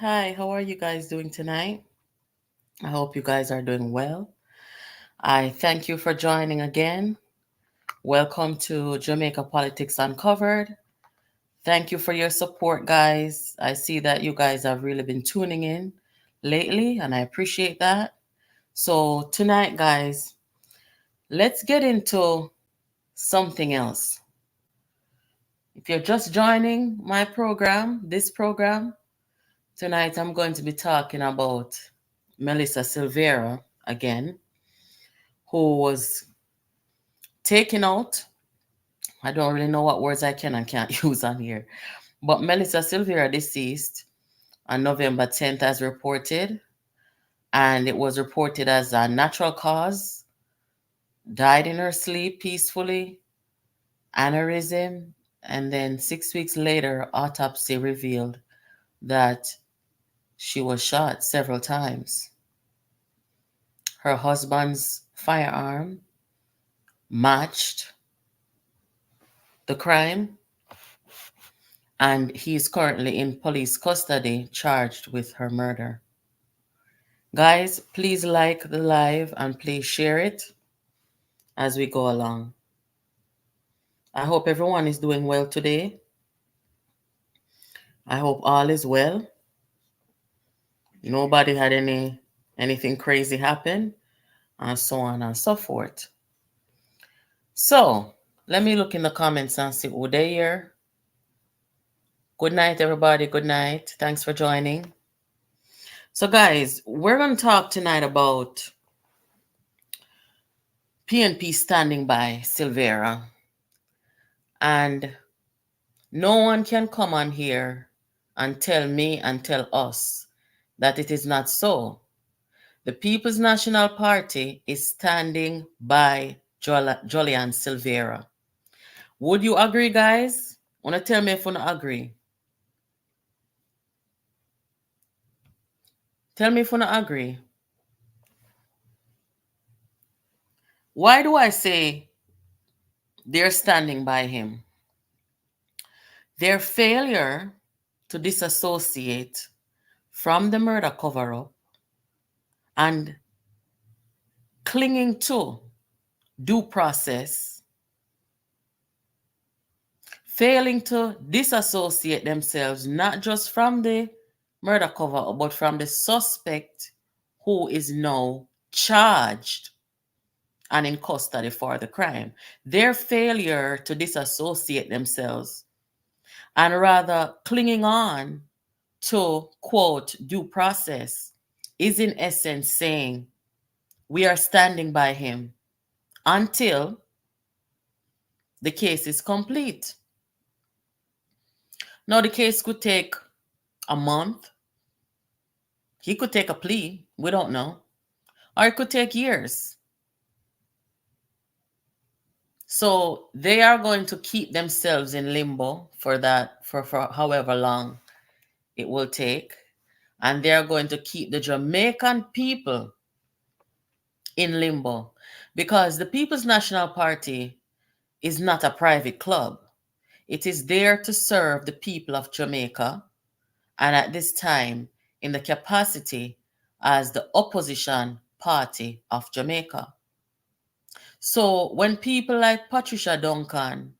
Hi, how are you guys doing tonight? I hope you guys are doing well. I thank you for joining again. Welcome to Jamaica Politics Uncovered. Thank you for your support, guys. I see that you guys have really been tuning in lately, and I appreciate that. So, tonight, guys, let's get into something else. If you're just joining my program, this program, tonight I'm going to be talking about Melissa Silvera again, who was taken out. I don't really know what words I can and can't use on here. But Melissa Silvera deceased on November 10th as reported. And it was reported as a natural cause, died in her sleep peacefully, aneurysm. And then 6 weeks later, autopsy revealed that she was shot several times. Her husband's firearm matched the crime, and he is currently in police custody charged with her murder. Guys, please like the live and please share it as we go along. I hope everyone is doing well today. I hope all is well. Nobody had anything crazy happen, and so on and so forth. So, let me look in the comments and see who they here. Good night, everybody. Good night. Thanks for joining. So, guys, we're going to talk tonight about PNP standing by Silvera. And no one can come on here and tell me and tell us that it is not so. The People's National Party is standing by Jolyan Silvera. Would you agree, guys? Wanna tell me if you agree? Tell me if you agree. Why do I say they're standing by him? Their failure to disassociate from the murder cover-up and clinging to due process, failing to disassociate themselves not just from the murder cover, but from the suspect who is now charged and in custody for the crime. Their failure to disassociate themselves and rather clinging on to, quote, due process is in essence saying we are standing by him until the case is complete. Now, the case could take a month. He could take a plea. We don't know. Or it could take years. So they are going to keep themselves in limbo for however long it will take. And they are going to keep the Jamaican people in limbo because the People's National Party is not a private club. It is there to serve the people of Jamaica, and at this time in the capacity as the opposition party of Jamaica. So when people like Patricia Duncan,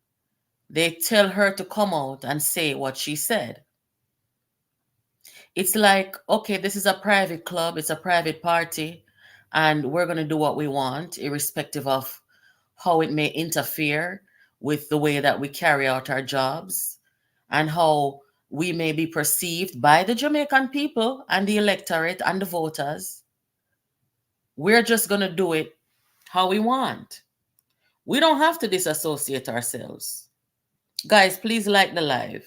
they tell her to come out and say what she said. It's like, okay, this is a private club, it's a private party, and we're going to do what we want, irrespective of how it may interfere with the way that we carry out our jobs and how we may be perceived by the Jamaican people and the electorate and the voters. We're just going to do it how we want. We don't have to disassociate ourselves. Guys, please like the live.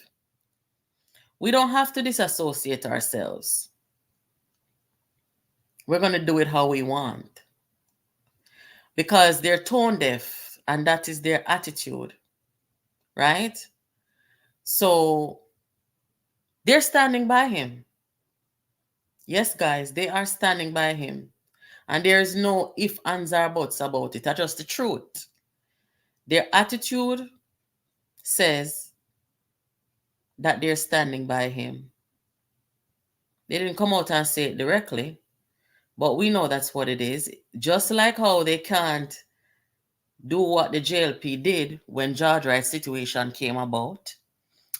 We don't have to disassociate ourselves. We're going to do it how we want because they're tone deaf and that is their attitude, right? So they're standing by him. Yes, guys, they are standing by him. And there is no if, ands, or buts about it. That's just the truth. Their attitude says that they're standing by him. They didn't come out and say it directly, but we know that's what it is. Just like how they can't do what the JLP did when George Wright's situation came about.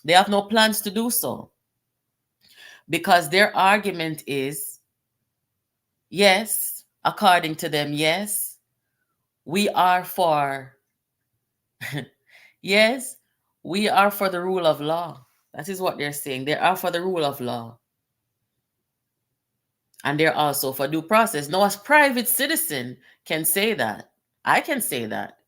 They have no plans to do so because their argument is, yes, according to them, yes, we are for, yes, we are for the rule of law. That is what they're saying. They are for the rule of law. And they're also for due process. No, as private citizen can say that. I can say that.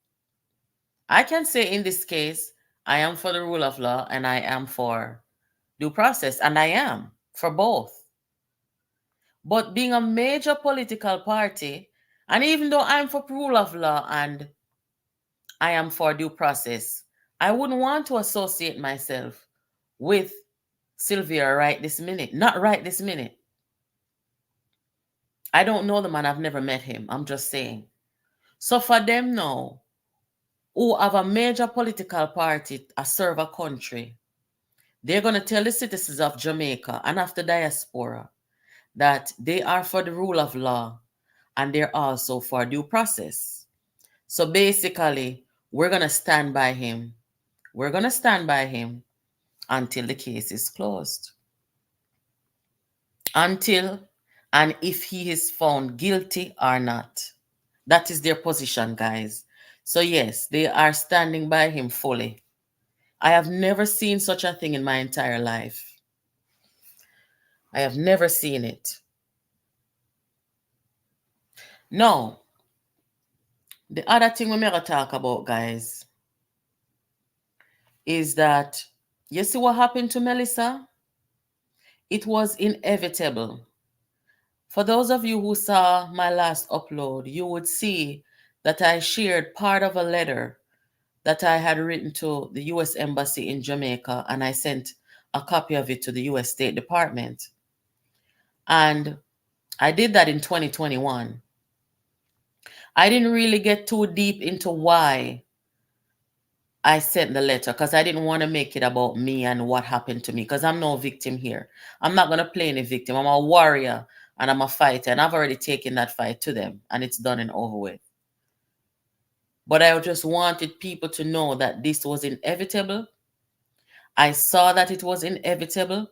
I can say in this case, I am for the rule of law and I am for due process, and I am for both. But being a major political party, and even though I'm for rule of law and I am for due process, I wouldn't want to associate myself with Silvera right this minute. Not right this minute. I don't know the man. I've never met him. I'm just saying. So for them now, who have a major political party to serve a country, they're going to tell the citizens of Jamaica and of the diaspora that they are for the rule of law and they're also for due process. So basically, we're going to stand by him. We're going to stand by him until the case is closed. Until and if he is found guilty or not. That is their position, guys. So yes, they are standing by him fully. I have never seen such a thing in my entire life. I have never seen it. Now, the other thing we're going to talk about, guys, is that you see what happened to Melissa? It was inevitable. For those of you who saw my last upload, you would see that I shared part of a letter that I had written to the U.S. Embassy in Jamaica, and I sent a copy of it to the U.S. State Department. And I did that in 2021. I didn't really get too deep into why I sent the letter because I didn't want to make it about me and what happened to me because I'm no victim here. I'm not going to play any victim. I'm a warrior and I'm a fighter, and I've already taken that fight to them and it's done and over with. But I just wanted people to know that this was inevitable. I saw that it was inevitable.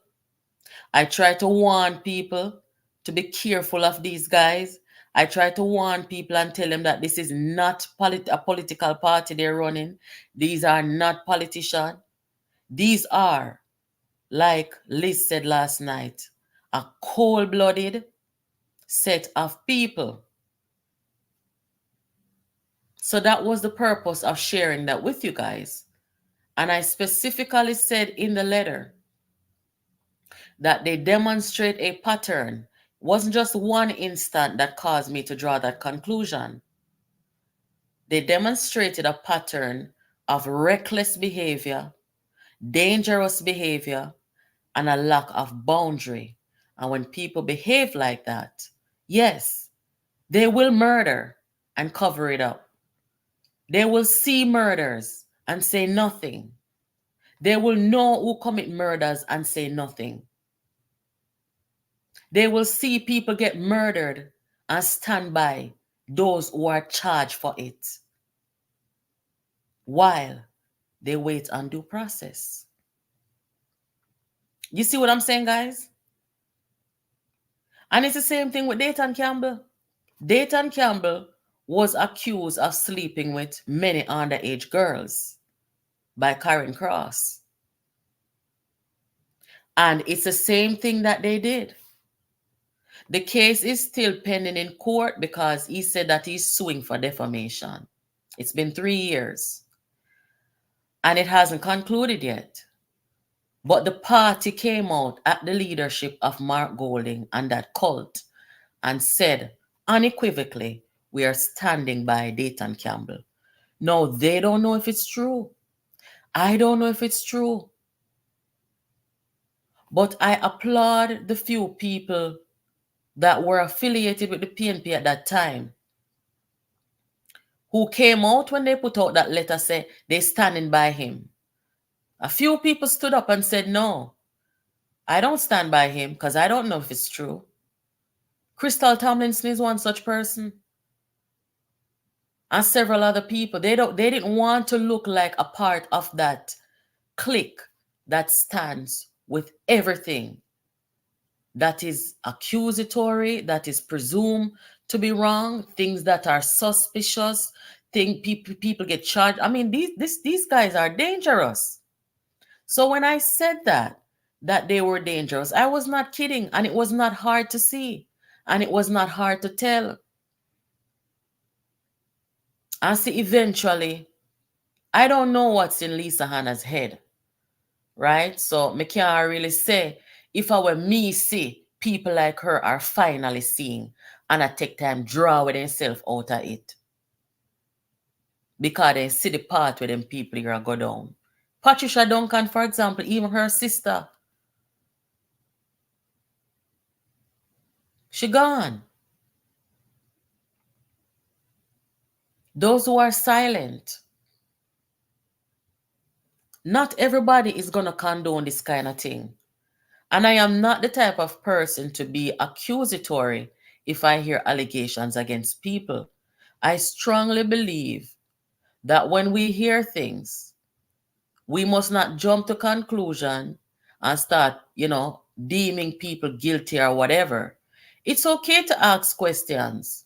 I tried to warn people to be careful of these guys. I tried to warn people and tell them that this is not a political party they're running. These are not politicians. These are, like Liz said last night, a cold-blooded set of people. So that was the purpose of sharing that with you guys. And I specifically said in the letter that they demonstrate a pattern. It wasn't just one instant that caused me to draw that conclusion. They demonstrated a pattern of reckless behavior, dangerous behavior, and a lack of boundary. And when people behave like that, yes, they will murder and cover it up. They will see murders and say nothing. They will know who commit murders and say nothing. They will see people get murdered and stand by those who are charged for it while they wait on due process. You see what I'm saying, guys? And it's the same thing with Dayton Campbell. Dayton Campbell was accused of sleeping with many underage girls by Karen Cross. And it's the same thing that they did. The case is still pending in court because he said that he's suing for defamation. It's been 3 years. And it hasn't concluded yet. But the party came out at the leadership of Mark Golding and that cult and said unequivocally, we are standing by Dayton Campbell. No, they don't know if it's true. I don't know if it's true. But I applaud the few people that were affiliated with the PNP at that time who came out when they put out that letter say they're standing by him. A few people stood up and said, no, I don't stand by him because I don't know if it's true. Crystal Tomlinson is one such person, and several other people. They didn't want to look like a part of that clique that stands with everything that is accusatory, that is presumed to be wrong, things that are suspicious, people get charged. I mean, these guys are dangerous. So when I said that they were dangerous, I was not kidding, and it was not hard to see, and it was not hard to tell. And see, eventually, I don't know what's in Lisa Hanna's head, right? So me can't really say if I were me see people like her are finally seeing and I take time draw with themselves out of it. Because they see the path where them people here go down. Patricia Duncan, for example, even her sister, she gone. Those who are silent, not everybody is going to condone this kind of thing. And I am not the type of person to be accusatory if I hear allegations against people. I strongly believe that when we hear things, we must not jump to conclusion and start, deeming people guilty or whatever. It's okay to ask questions.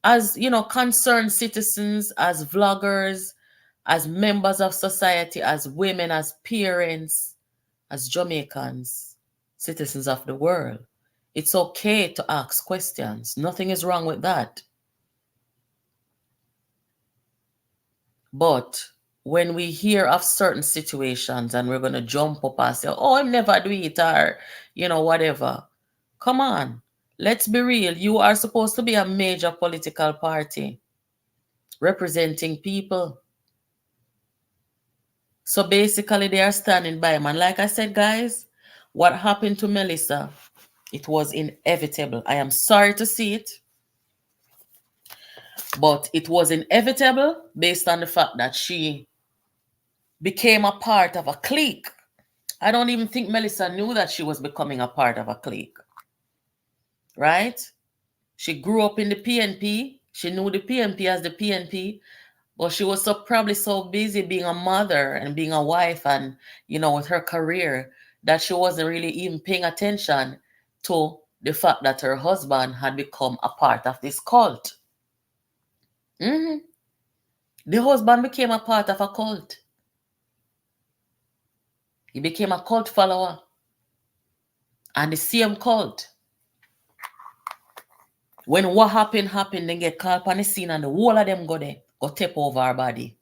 As, concerned citizens, as vloggers, as members of society, as women, as parents, as Jamaicans, citizens of the world. It's okay to ask questions. Nothing is wrong with that. But when we hear of certain situations and we're going to jump up and say, oh, I never do it, or, whatever. Come on. Let's be real. You are supposed to be a major political party representing people. So basically, they are standing by him. And like I said, guys, what happened to Melissa, it was inevitable. I am sorry to see it, but it was inevitable based on the fact that she became a part of a clique. I don't even think Melissa knew that she was becoming a part of a clique, right? She grew up in the PNP. She knew the PNP as the PNP, but she was probably so busy being a mother and being a wife and, with her career that she wasn't really even paying attention to the fact that her husband had become a part of this cult. The husband became a part of a cult. He became a cult follower. And the same cult, when what happened, they get called on the scene and the whole of them go there, go tap over her body.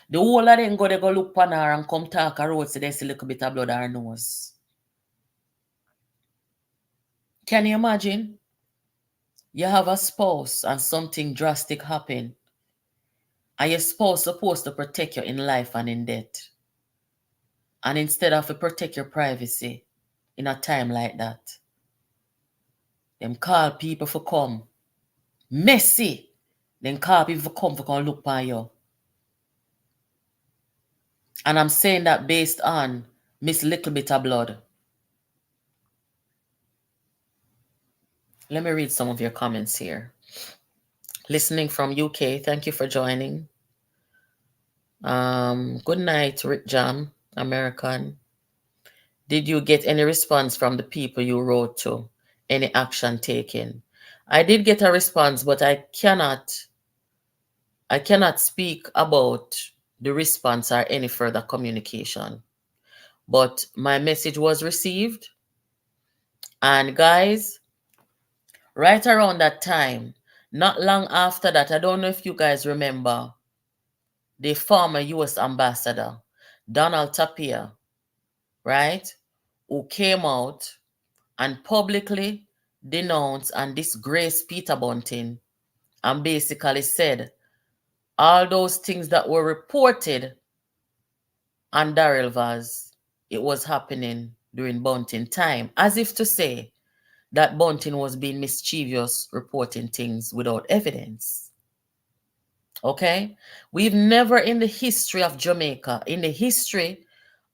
The whole of them go there, go look on her and come talk her road so they see a little bit of blood on her nose. Can you imagine? You have a spouse and something drastic happen. And your spouse supposed to protect you in life and in death. And instead of to protect your privacy in a time like that, them call people for come. Messy. Then call people for come look on you. And I'm saying that based on Miss Little Bit of Blood. Let me read some of your comments here. Listening from UK, thank you for joining. Good night, Rick Jam, American. Did you get any response from the people you wrote to? Any action taken? I did get a response, but I cannot speak about the response or any further communication. But my message was received. And guys, right around that time, not long after that, I don't know if you guys remember, the former US ambassador, Donald Tapia, right, who came out and publicly denounced and disgraced Peter Bunting and basically said all those things that were reported on Daryl Vaz, it was happening during Bunting time, as if to say that Bunting was being mischievous, reporting things without evidence. Okay? We've never in the history of Jamaica, in the history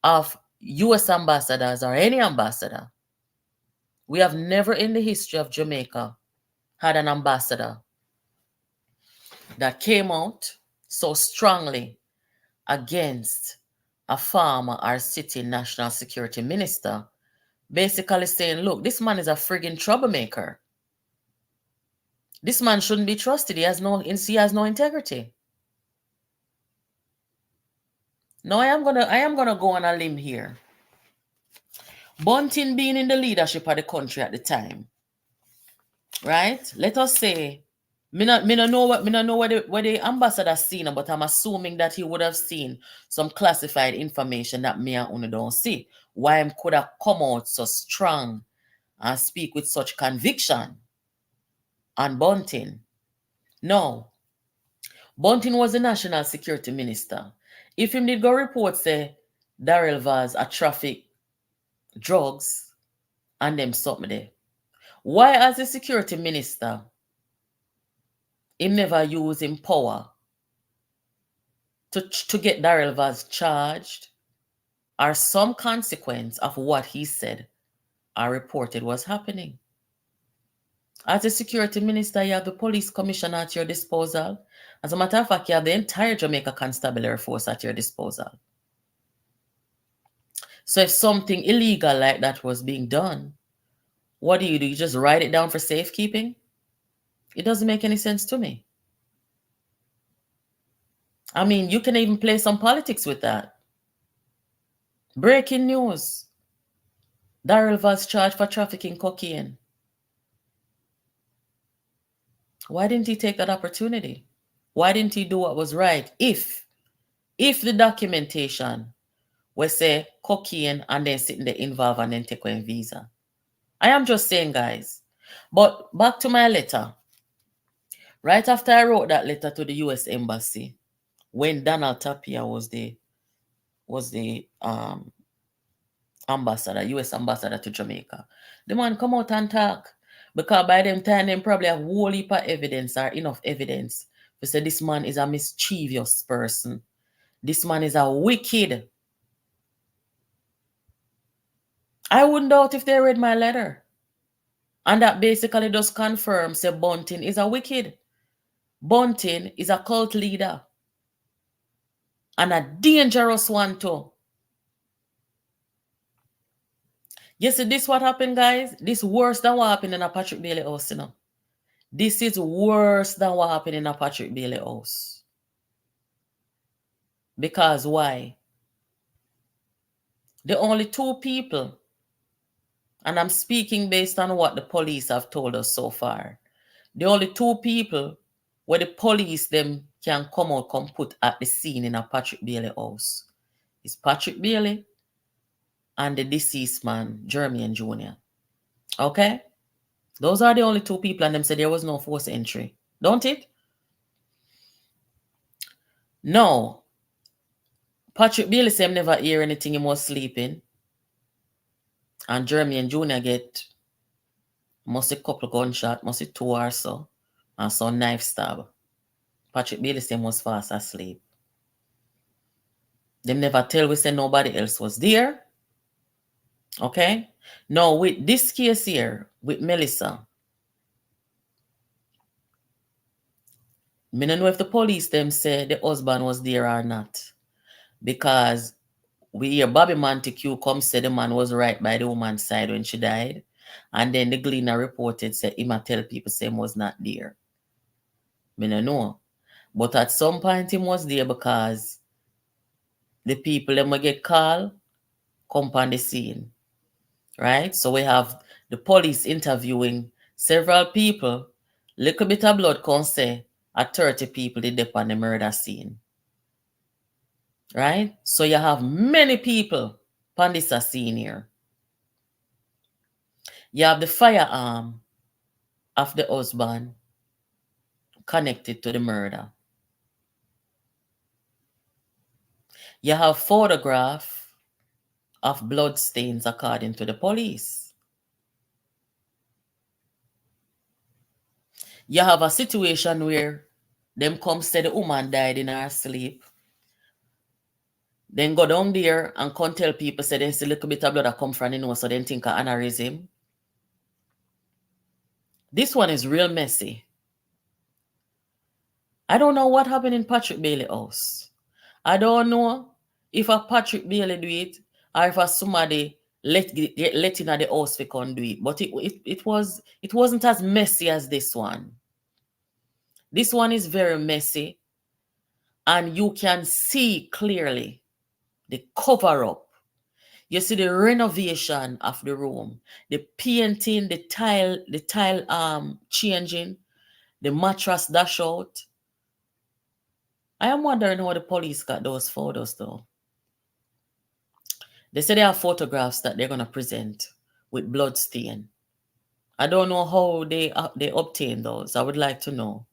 of US ambassadors or any ambassador. We have never in the history of Jamaica had an ambassador that came out so strongly against a former or sitting national security minister, basically saying, look, this man is a friggin' troublemaker. This man shouldn't be trusted. He has no integrity. Now I am gonna go on a limb here. Bunting being in the leadership of the country at the time, right? Let us say, me not know what the ambassador seen, but I'm assuming that he would have seen some classified information that me and Uno don't see. Why him could have come out so strong and speak with such conviction on Bunting. No, Bunting was the national security minister. If him did go report say Daryl Vaz a traffic drugs and them something there, why as a security minister him never use him power to get Daryl Vaz charged or some consequence of what he said or reported was happening? As a security minister, you have the police commissioner at your disposal. As a matter of fact, you have the entire Jamaica Constabulary Force at your disposal. So if something illegal like that was being done, what do? You just write it down for safekeeping? It doesn't make any sense to me. I mean, you can even play some politics with that. Breaking news. Daryl Vaz charged for trafficking cocaine. Why didn't he take that opportunity? Why didn't he do what was right? If the documentation was say cocaine and then sitting there involved and then take a visa. I am just saying, guys. But back to my letter. Right after I wrote that letter to the US Embassy, when Donald Tapia was the ambassador, US ambassador to Jamaica, the man come out and talk. Because by them time, them probably have a whole heap of evidence or enough evidence to say this man is a mischievous person. This man is a wicked. I wouldn't doubt if they read my letter. And that basically just confirms that Bunting is a wicked. Bunting is a cult leader. And a dangerous one too. You see, this what happened, guys? This worse than what happened in a Patrick Bailey house, you know. This is worse than what happened in a Patrick Bailey house. Because why? The only two people, and I'm speaking based on what the police have told us so far, the only two people where the police them can come out, come put at the scene in a Patrick Bailey house is Patrick Bailey and the deceased man, Jolyan Jr. Okay? Those are the only two people, and them said there was no forced entry. Don't it? No. Patrick Bailey said never hear anything, he was sleeping. And Jolyan Jr. get must a couple gunshot, must a two or so, and some knife stab. Patrick Bailey said was fast asleep. Them never tell we say nobody else was there. Okay? Now, with this case here, with Melissa, I don't know if the police them say the husband was there or not. Because we hear Bobby Montague come say the man was right by the woman's side when she died. And then the Gleaner reported said him a tell people say him was not there. I don't know. But at some point him was there because the people them will get called, come on the scene. Right? So we have the police interviewing several people. Little bit of blood can say at 30 people did up on the murder scene. Right? So you have many people on this scene here. You have the firearm of the husband connected to the murder. You have photograph of blood stains according to the police. You have a situation where them come say the woman died in her sleep. Then go down there and come tell people say there's a little bit of blood that come from the nose, so then think of aneurysm. This one is real messy. I don't know what happened in Patrick Bailey house. I don't know if a Patrick Bailey do it or if a somebody let in the house we can do it. But it wasn't as messy as this one. This one is very messy, and you can see clearly the cover up. You see the renovation of the room, the painting, the tile changing, the mattress dash out. I am wondering how the police got those photos though. They say they have photographs that they're gonna present with blood stain. I don't know how they obtain those. I would like to know.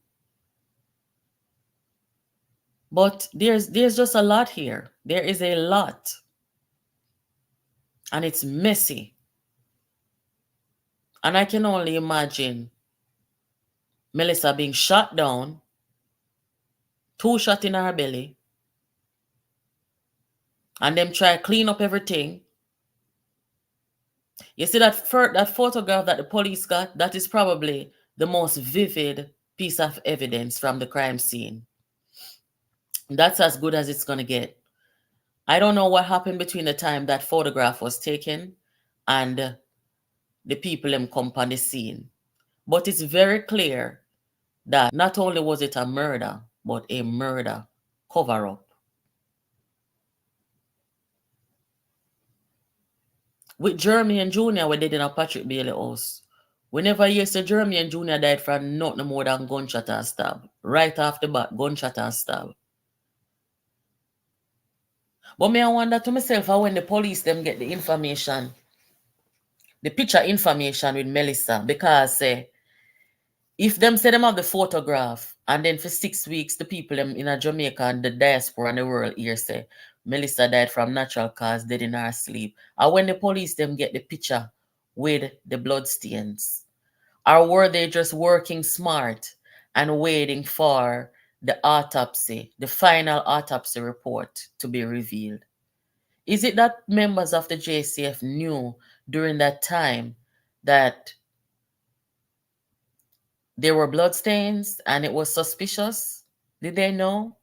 But there's just a lot here. There is a lot. And it's messy. And I can only imagine Melissa being shot down, 2 shots in her belly, and them try to clean up everything. You see that photograph that the police got? That is probably the most vivid piece of evidence from the crime scene. That's as good as it's going to get. I don't know what happened between the time that photograph was taken and the people them come on the scene. But it's very clear that not only was it a murder, but a murder cover-up. With Jeremy and Junior, we did in a Patrick Bailey house. We never hear say Jeremy and Junior died from nothing more than gunshot and stab. Right off the bat, gunshot and stab. But me I wonder to myself how when the police them get the information, the picture information with Melissa, because if them say them have the photograph and then for 6 weeks the people them in a Jamaica and the diaspora and the world here say Melissa died from natural cause, dead in her sleep. And when the police them get the picture with the blood stains, or were they just working smart and waiting for the autopsy, the final autopsy report to be revealed? Is it that members of the JCF knew during that time that there were bloodstains and it was suspicious? Did they know?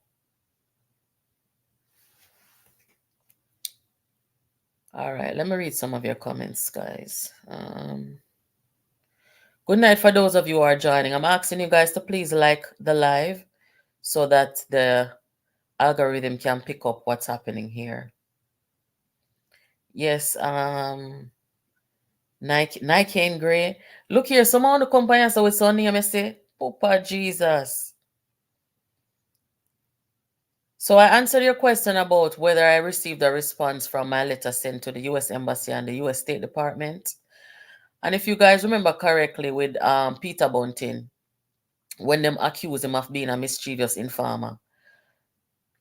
All right, let me read some of your comments, guys. Good night for those of you who are joining. I'm asking you guys to please like the live so that the algorithm can pick up what's happening here. Yes, Nike and Gray. Look here, some of the companies with son name say, Papa Jesus. So I answered your question about whether I received a response from my letter sent to the U.S. Embassy and the U.S. State Department. And if you guys remember correctly with Peter Bunting, when them accused him of being a mischievous informer,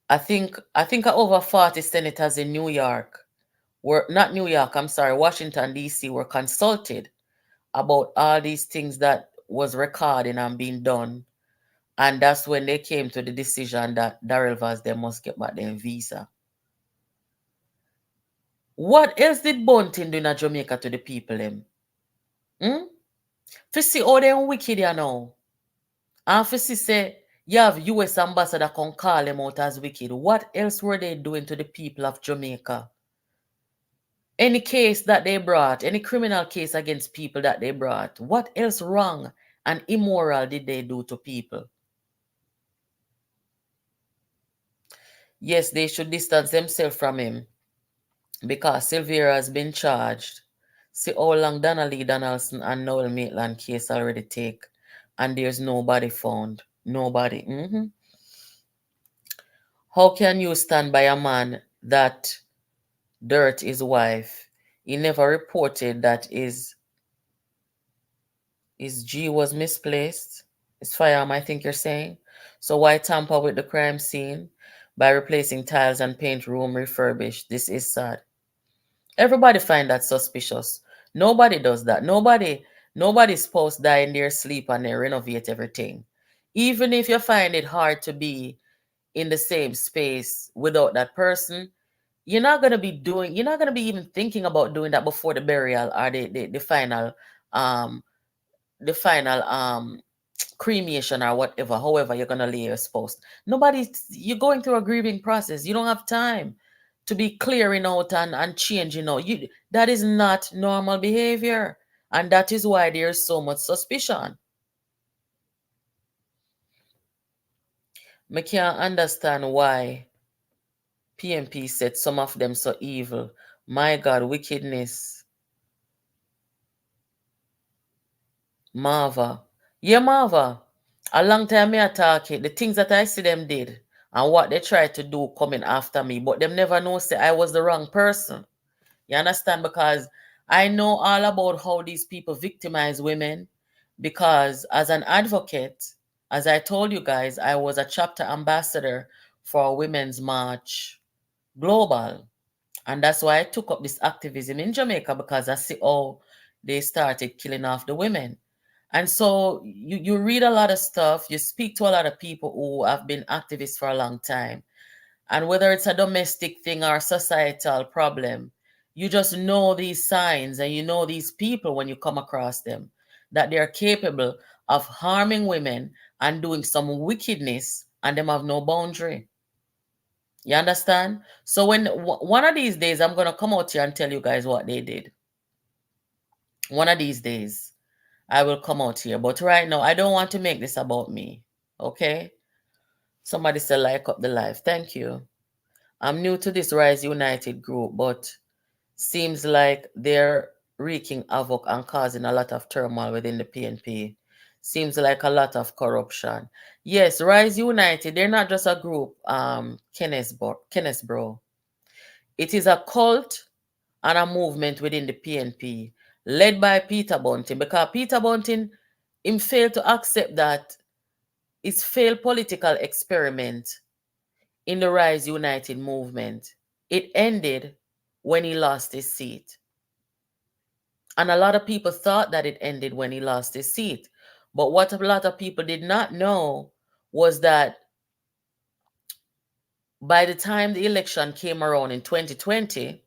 I think over 40 senators in New York were, not New York, I'm sorry, Washington, D.C. were consulted about all these things that was recording and being done. And that's when they came to the decision that Darrell Vaz, they must get back their visa. What else did Bunting do in Jamaica to the people them? For see how they wicked you now. And for see say, you have US ambassador can call them out as wicked. What else were they doing to the people of Jamaica? Any case that they brought, any criminal case against people that they brought, what else wrong and immoral did they do to people? Yes, they should distance themselves from him because Silvera has been charged. See how long Donnelly Donaldson and Noel Maitland case already take, and there's nobody found. Nobody. How can you stand by a man that dirt his wife? He never reported that his G was misplaced. His firearm, I think you're saying. So why tamper with the crime scene by replacing tiles and paint room refurbished? This is sad. Everybody find that suspicious. Nobody does that. Nobody's supposed to die in their sleep and they renovate everything. Even if you find it hard to be in the same space without that person, you're not gonna be even thinking about doing that before the burial or um the final cremation or whatever, however you're gonna lay your spouse. You're going through a grieving process. You don't have time to be clearing out and changing out. That is not normal behavior. And that is why there's so much suspicion. I can't understand why PMP said some of them so evil. My God, wickedness. Marva. Yeah, Marva. A long time me attack it. The things that I see them did and what they tried to do coming after me, but them never know say I was the wrong person. You understand? Because I know all about how these people victimize women. Because as an advocate, as I told you guys, I was a chapter ambassador for Women's March Global. And that's why I took up this activism in Jamaica because I see how they started killing off the women. And so you read a lot of stuff, you speak to a lot of people who have been activists for a long time. And whether it's a domestic thing or a societal problem, you just know these signs and you know these people when you come across them, that they are capable of harming women and doing some wickedness and them have no boundary. You understand? So when one of these days I'm gonna come out here and tell you guys what they did. One of these days I will come out here. But right now I don't want to make this about me. Okay? Somebody said like up the live. Thank you. I'm new to this Rise United group, but seems like they're wreaking havoc and causing a lot of turmoil within the PNP. Seems like a lot of corruption. Yes, Rise United, they're not just a group, Kenneth Bro. It is a cult and a movement within the PNP led by Peter Bunting because Peter Bunting him failed to accept that his failed political experiment in the Rise United movement. It ended when he lost his seat. And a lot of people thought that it ended when he lost his seat. But what a lot of people did not know was that by the time the election came around in 2020,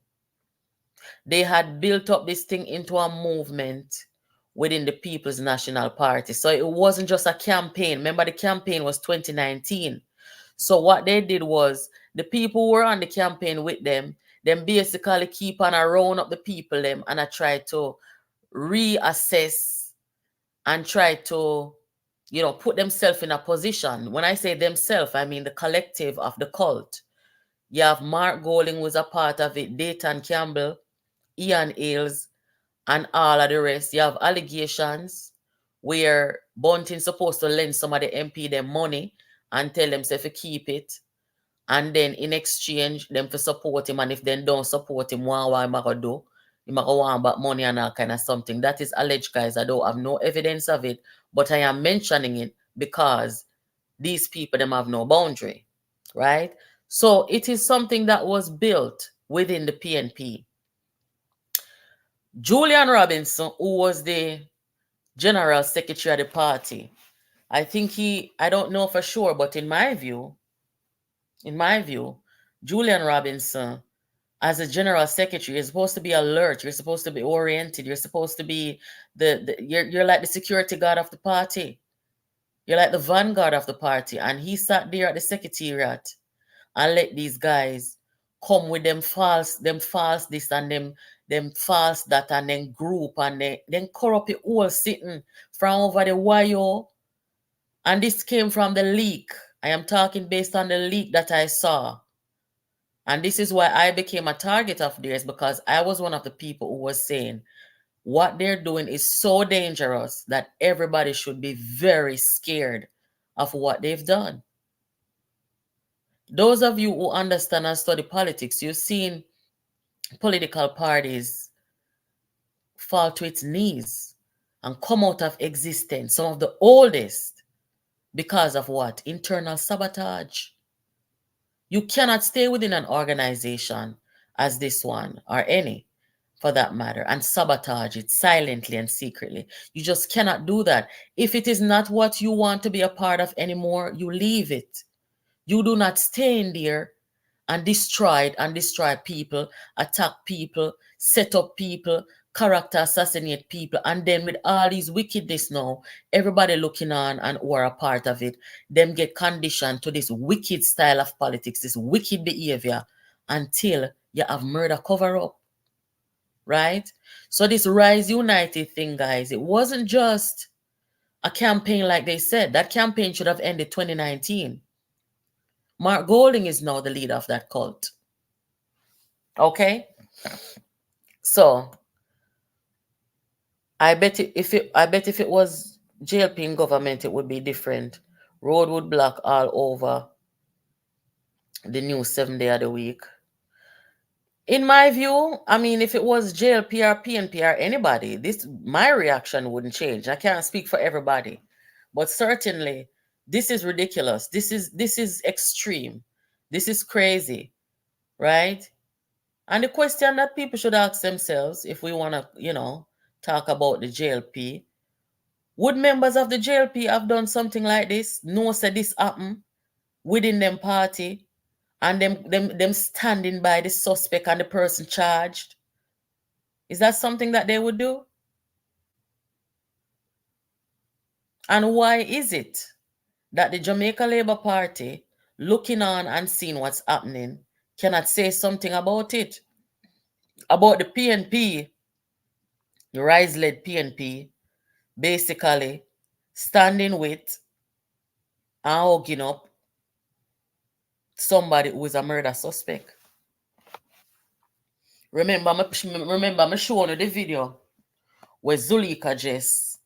they had built up this thing into a movement within the People's National Party. So it wasn't just a campaign. Remember, the campaign was 2019. So what they did was the people who were on the campaign with them basically keep on around up the people them and I try to reassess and try to, put themselves in a position. When I say themselves, I mean the collective of the cult. You have Mark Golding was a part of it, Dayton Campbell, Ian Ailes, and all of the rest. You have allegations where Bunting's supposed to lend some of the MP them money and tell them to keep it. And then in exchange, them to support him. And if they don't support him, what am I going to do? Him going to want back money and all kind of something. That is alleged, guys. I don't have no evidence of it. But I am mentioning it because these people, them have no boundary. Right? So it is something that was built within the PNP. Julian Robinson, who was the general secretary of the party, I think I don't know for sure, but in my view, Julian Robinson, as a general secretary, you're supposed to be alert. You're supposed to be oriented. You're supposed to be you're like the security guard of the party. You're like the vanguard of the party. And he sat there at the secretariat and let these guys come with them false this and them false that and then group and then corrupt the whole sitting from over the wire. And this came from the leak. I am talking based on the leak that I saw. And this is why I became a target of theirs, because I was one of the people who was saying what they're doing is so dangerous that everybody should be very scared of what they've done. Those of you who understand and study politics, you've seen political parties fall to its knees and come out of existence, some of the oldest, because of what? Internal sabotage. You cannot stay within an organization as this one, or any for that matter, and sabotage it silently and secretly. You just cannot do that. If it is not what you want to be a part of anymore, you leave it. You do not stay in there and destroy people, attack people, set up people, character assassinate people, and then with all these wickedness now, everybody looking on and who are a part of it, them get conditioned to this wicked style of politics, this wicked behavior, until you have murder cover up, right? So this Rise United thing, guys, it wasn't just a campaign like they said. That campaign should have ended 2019. Mark Golding is now the leader of that cult. Okay? So I bet if it was JLP in government, it would be different. Road would block all over the new 7 day of the week. In my view, I mean, if it was JLP or PNP or anybody, this my reaction wouldn't change. I can't speak for everybody, but certainly this is ridiculous. This is extreme. This is crazy, right? And the question that people should ask themselves, if we want to, talk about the JLP, would members of the JLP have done something like this? No, said this happened within them party, and them standing by the suspect and the person charged. Is that something that they would do? And why is it that the Jamaica Labour Party, looking on and seeing what's happening, cannot say something about it? About the PNP, the Rise-led PNP, basically standing with and hugging up somebody who is a murder suspect. Remember me showing you the video where Zulika Jess,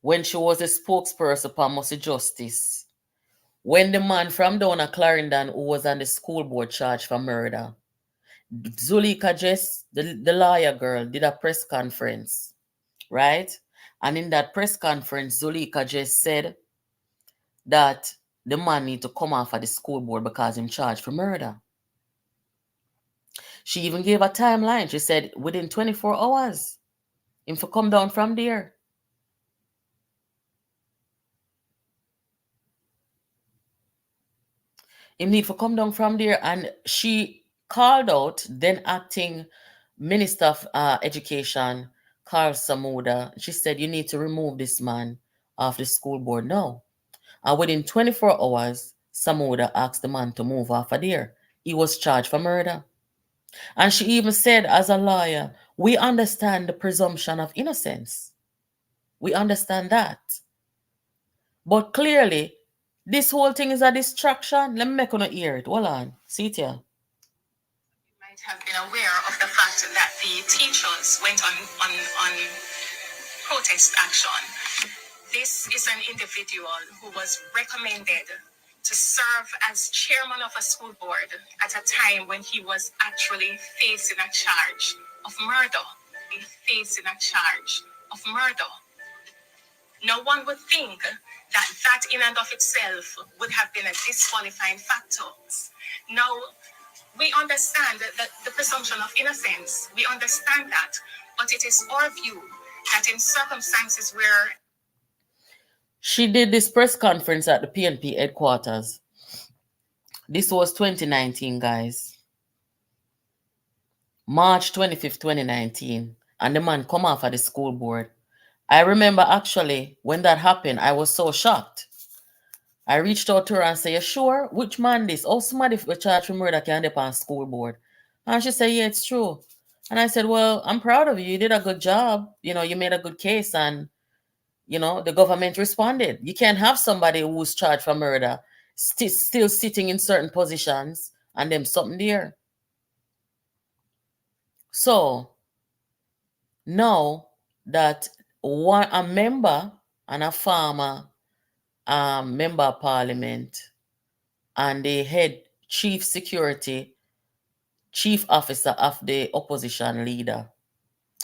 when she was a spokesperson for Mercy Justice, when the man from down at Clarendon who was on the school board charged for murder, Zulika Jess, the lawyer girl, did a press conference, right? And in that press conference, Zulika Jess said that the man need to come off of the school board because him charged for murder. She even gave a timeline. She said within 24 hours, him to come down from there. Him need to come down from there. And she called out then acting Minister of Education, Carl Samuda. She said, you need to remove this man off the school board now. And within 24 hours, Samuda asked the man to move off of there. He was charged for murder. And she even said, as a lawyer, we understand the presumption of innocence. We understand that. But clearly, this whole thing is a distraction. Let me make you hear it. Hold on. See it here. Might have been aware of the fact that the teachers went on protest action. This is an individual who was recommended to serve as chairman of a school board at a time when he was actually facing a charge of murder. Facing a charge of murder. No one would think that in and of itself would have been a disqualifying factor. Now, we understand the presumption of innocence. We understand that. But it is our view that in circumstances where she did this press conference at the PNP headquarters. This was 2019, guys. March 25th, 2019. And the man come off at the school board. I remember actually when that happened, I was so shocked. I reached out to her and said, you sure? Which man this? Oh, somebody for charge for murder can dip on school board. And she said, yeah, it's true. And I said, well, I'm proud of you. You did a good job. You made a good case, and the government responded. You can't have somebody who's charged for murder still sitting in certain positions and them something there. So now that a member and a former member of parliament and the head chief officer of the opposition leader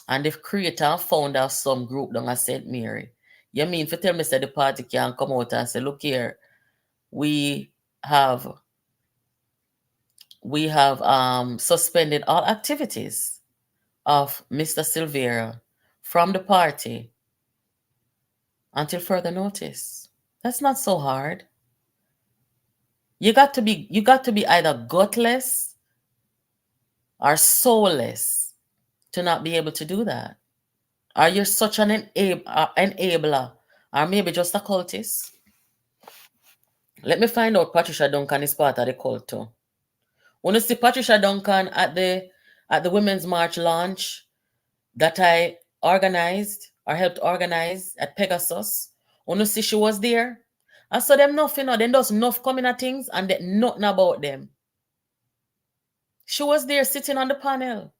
and the creator and founder of some group down at St. Mary. You mean for tell me that the party can come out and say, look here, we have suspended all activities of Mr. Silvera from the party until further notice. That's not so hard. You got to be either gutless or soulless to not be able to do that. Are you such an enabler, or maybe just a cultist? Let me find out Patricia Duncan is part of the cult too. When you see Patricia Duncan at the Women's March launch that I organized or helped organize at Pegasus, when you see she was there, I saw them nothing, they just enough coming at things and they nothing about them. She was there sitting on the panel.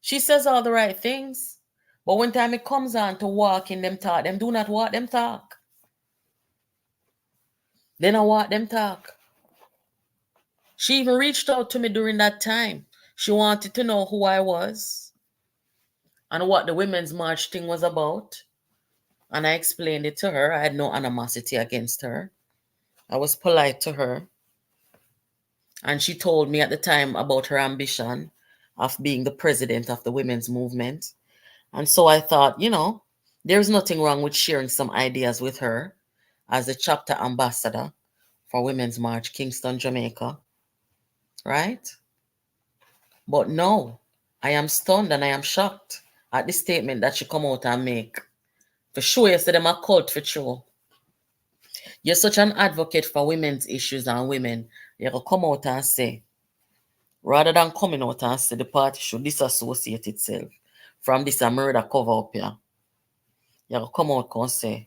She says all the right things. But when time it comes on to walk in them talk, them do not walk them talk. They don't walk them talk. She even reached out to me during that time. She wanted to know who I was and what the Women's March thing was about. And I explained it to her. I had no animosity against her. I was polite to her. And she told me at the time about her ambition of being the president of the women's movement. And so I thought, there's nothing wrong with sharing some ideas with her as the chapter ambassador for Women's March, Kingston, Jamaica, right? But no, I am stunned and I am shocked at the statement that she come out and make. For sure, you say them a cult for sure. You're such an advocate for women's issues and women. You can come out and say, rather than coming out and say the party should disassociate itself from this a murder cover up here. You can come out and say,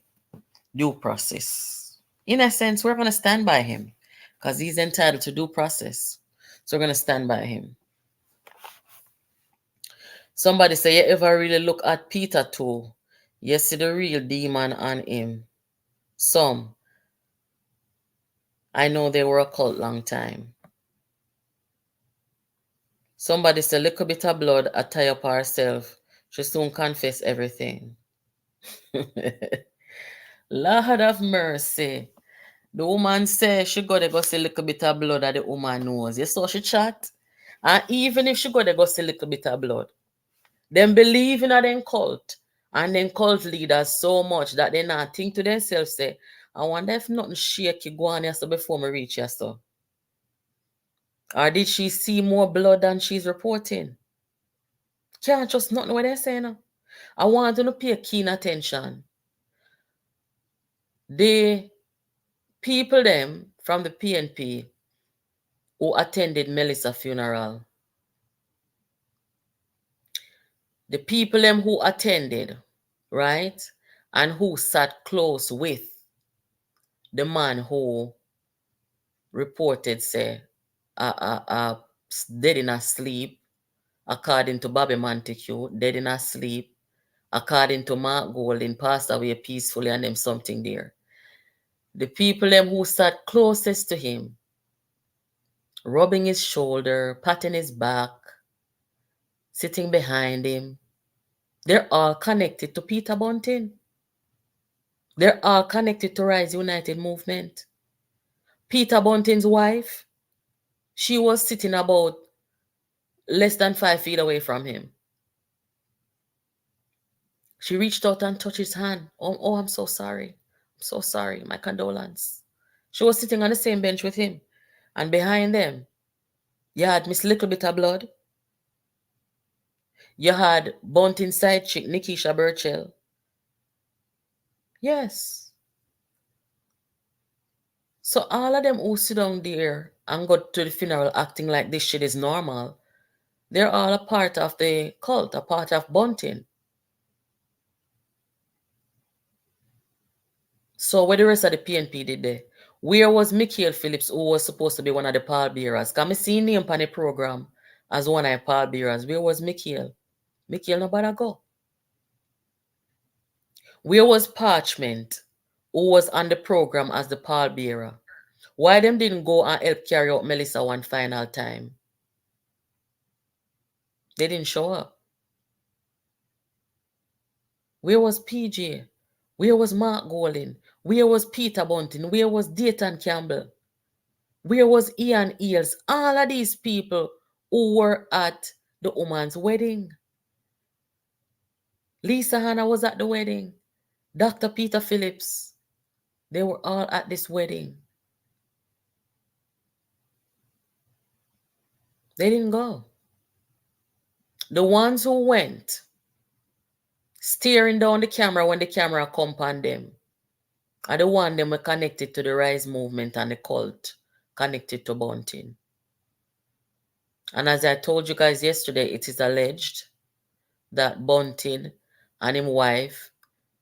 due process. In a sense, we're going to stand by him because he's entitled to due process. So we're going to stand by him. Somebody say, you ever really look at Peter too? You see the real demon on him. Some. I know they were a cult long time. Somebody say, little bit of blood, a tie up herself. She soon confess everything. Lord of mercy. The woman say she go to go see a little bit of blood at the woman nose. You saw she chat? And even if she go to go see a little bit of blood, them believe in a them cult. And then cult leaders so much that they not think to themselves, say, I wonder if nothing shaky go on here so before me reach here so. Or did she see more blood than she's reporting? Can't trust nothing what they're saying. I want you to pay keen attention. The people them from the PNP who attended Melissa's funeral, the people them who attended, right, and who sat close with the man who reported say dead in a sleep, according to Bobby Montague, dead in a sleep, according to Mark Golding, passed away peacefully and them something there. The people them who sat closest to him, rubbing his shoulder, patting his back, sitting behind him, they're all connected to Peter Bunting. They're all connected to Rise United movement. Peter Bunting's wife, she was sitting about less than 5 feet away from him. She reached out and touched his hand. Oh, I'm so sorry. I'm so sorry. My condolence. She was sitting on the same bench with him. And behind them, you had Miss Little Bit of Blood. You had Bunting's side chick, Nikisha Burchell. Yes. So all of them who sit down there and go to the funeral acting like this shit is normal, they're all a part of the cult, a part of Bunting. So what the rest of the PNP did there? Where was Michael Phillips, who was supposed to be one of the pallbearers? Because I see him on the program as one of the pallbearers. Where was Michael? Michael nobody go. Where was Parchment, who was on the program as the pallbearer? Why them didn't go and help carry out Melissa one final time? They didn't show up. Where was PJ? Where was Mark Golding? Where was Peter Bunting? Where was Dayton Campbell? Where was Ian Eels? All of these people who were at the woman's wedding. Lisa Hanna was at the wedding. Dr. Peter Phillips. They were all at this wedding. They didn't go. The ones who went, staring down the camera when the camera come upon them, are the one them were connected to the Rise movement and the cult connected to Bunting. And as I told you guys yesterday, it is alleged that Bunting and his wife,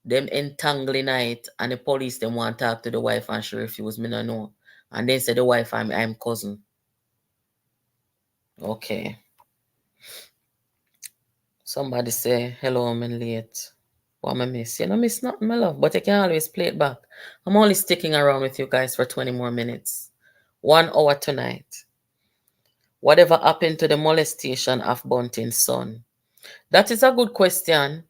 them entangling it, and the police them want to talk to the wife and she refused, me no know. And then say the wife, I'm cousin. Okay. Somebody say, hello, I'm late. What I miss? You know, miss nothing, my love, but I can always play it back. I'm only sticking around with you guys for 20 more minutes. 1 hour tonight. Whatever happened to the molestation of Bunting's son? That is a good question.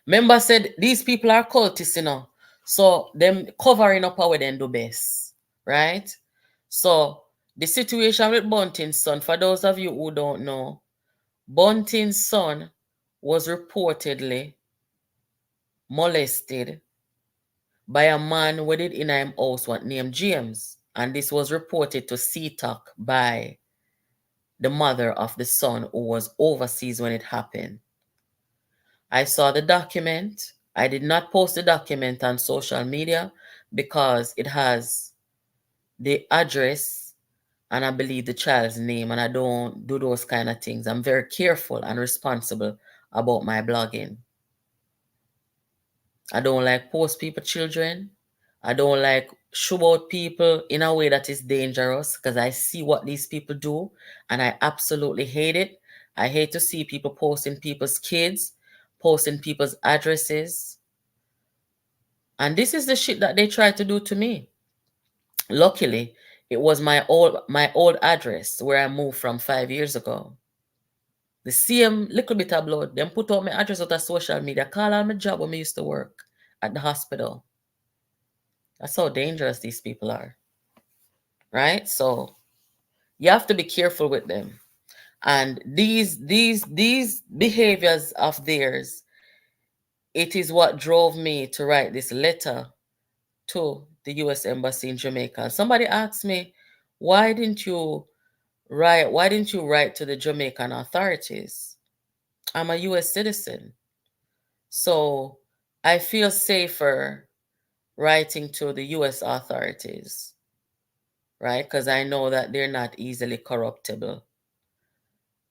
Member said these people are cultists, you know. So them covering up how they do best. Right? So the situation with Bunting's son, for those of you who don't know, Bunting's son was reportedly molested by a man with it in him house what named James. And this was reported to CTAC by the mother of the son who was overseas when it happened. I saw the document. I did not post the document on social media because it has the address and I believe the child's name, and I don't do those kind of things. I'm very careful and responsible about my blogging. I don't like post people children. I don't like shove out people in a way that is dangerous because I see what these people do and I absolutely hate it. I hate to see people posting people's kids, posting people's addresses. And this is the shit that they try to do to me. Luckily, it was my old address where I moved from 5 years ago. The same little bit of blood, them put out my address out of social media, call on my job when I used to work at the hospital. That's how dangerous these people are. Right? So you have to be careful with them. And these behaviors of theirs, it is what drove me to write this letter to the US Embassy in Jamaica. Somebody asked me, why didn't you write to the Jamaican authorities? I'm a US citizen. So I feel safer writing to the US authorities, right? Because I know that they're not easily corruptible.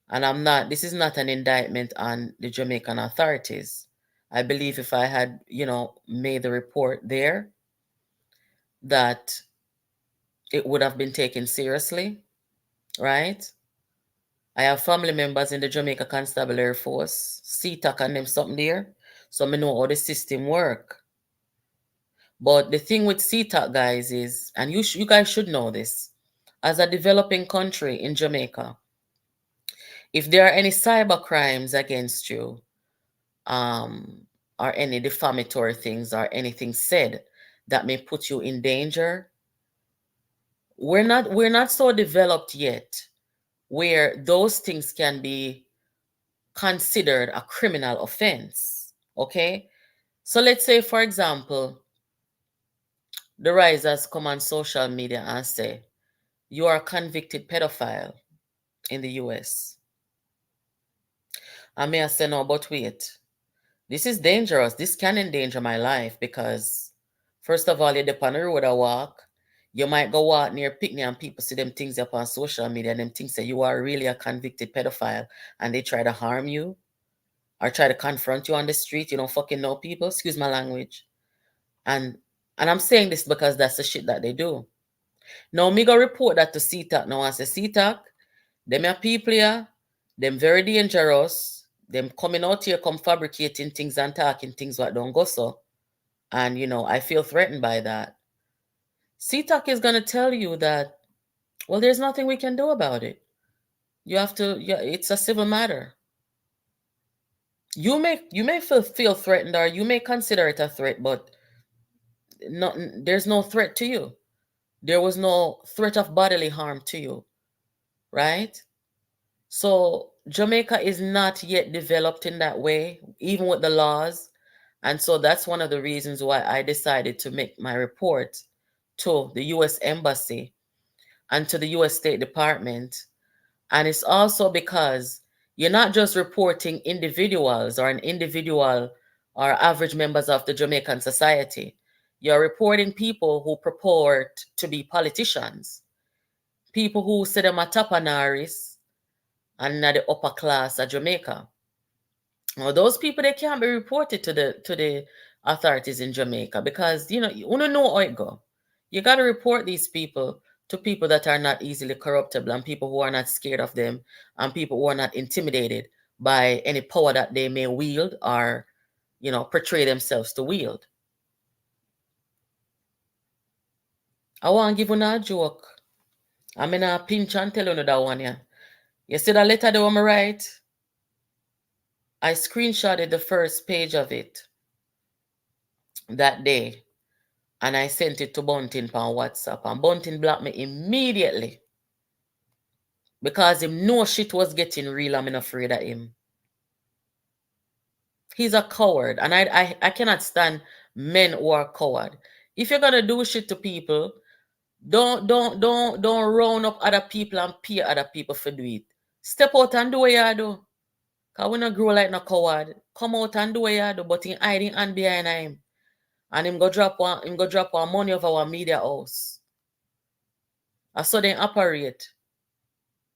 And this is not an indictment on the Jamaican authorities. I believe if I had, made the report there, that it would have been taken seriously, right? I have family members in the Jamaica Constable Air Force, CTAC and them something there. So I know how the system work. But the thing with CTAC, guys, is, and you guys should know this, as a developing country in Jamaica, if there are any cyber crimes against you, or any defamatory things or anything said that may put you in danger, we're not so developed yet where those things can be considered a criminal offense. Okay? So let's say, for example, the risers come on social media and say, you are a convicted pedophile in the US. I may say, no, but wait. This is dangerous. This can endanger my life because, first of all, you're on the road a walk. You might go out near picnic and people see them things up on social media and them things that you are really a convicted pedophile and they try to harm you or try to confront you on the street. You don't fucking know people. Excuse my language. And I'm saying this because that's the shit that they do. Now, me go report that to CTAC now and say, CTAC, them are people here, them very dangerous, them coming out here, come fabricating things and talking things what don't go so. And, I feel threatened by that. CTAC is going to tell you that, well, there's nothing we can do about it. You have to, yeah, it's a civil matter. You may feel threatened or you may consider it a threat, but there's no threat to you. There was no threat of bodily harm to you, right? So Jamaica is not yet developed in that way, even with the laws. And so that's one of the reasons why I decided to make my report to the US Embassy and to the US State Department And it's also because you're not just reporting individuals or an individual or average members of the Jamaican society. You're reporting people who purport to be politicians, people who say them are tapanaris and are the upper class of Jamaica. Well, those people they can't be reported to the authorities in Jamaica because you don't know how it go. You got to report these people to people that are not easily corruptible and people who are not scared of them and people who are not intimidated by any power that they may wield or portray themselves to wield. I want to give you a joke. I'm in a pinch and tell you that one. Yeah. You see that letter that I write? I screenshotted the first page of it that day and I sent it to Bunting on WhatsApp. And Bunting blocked me immediately because him know shit was getting real. I'm afraid of him. He's a coward, and I cannot stand men who are coward. If you're gonna do shit to people, don't round up other people and pay other people for do it. Step out and do what you do. Cause we not grow like no coward. Come out and do what you do, but in hiding and behind him. And him go drop one money over our media house. I saw them operate.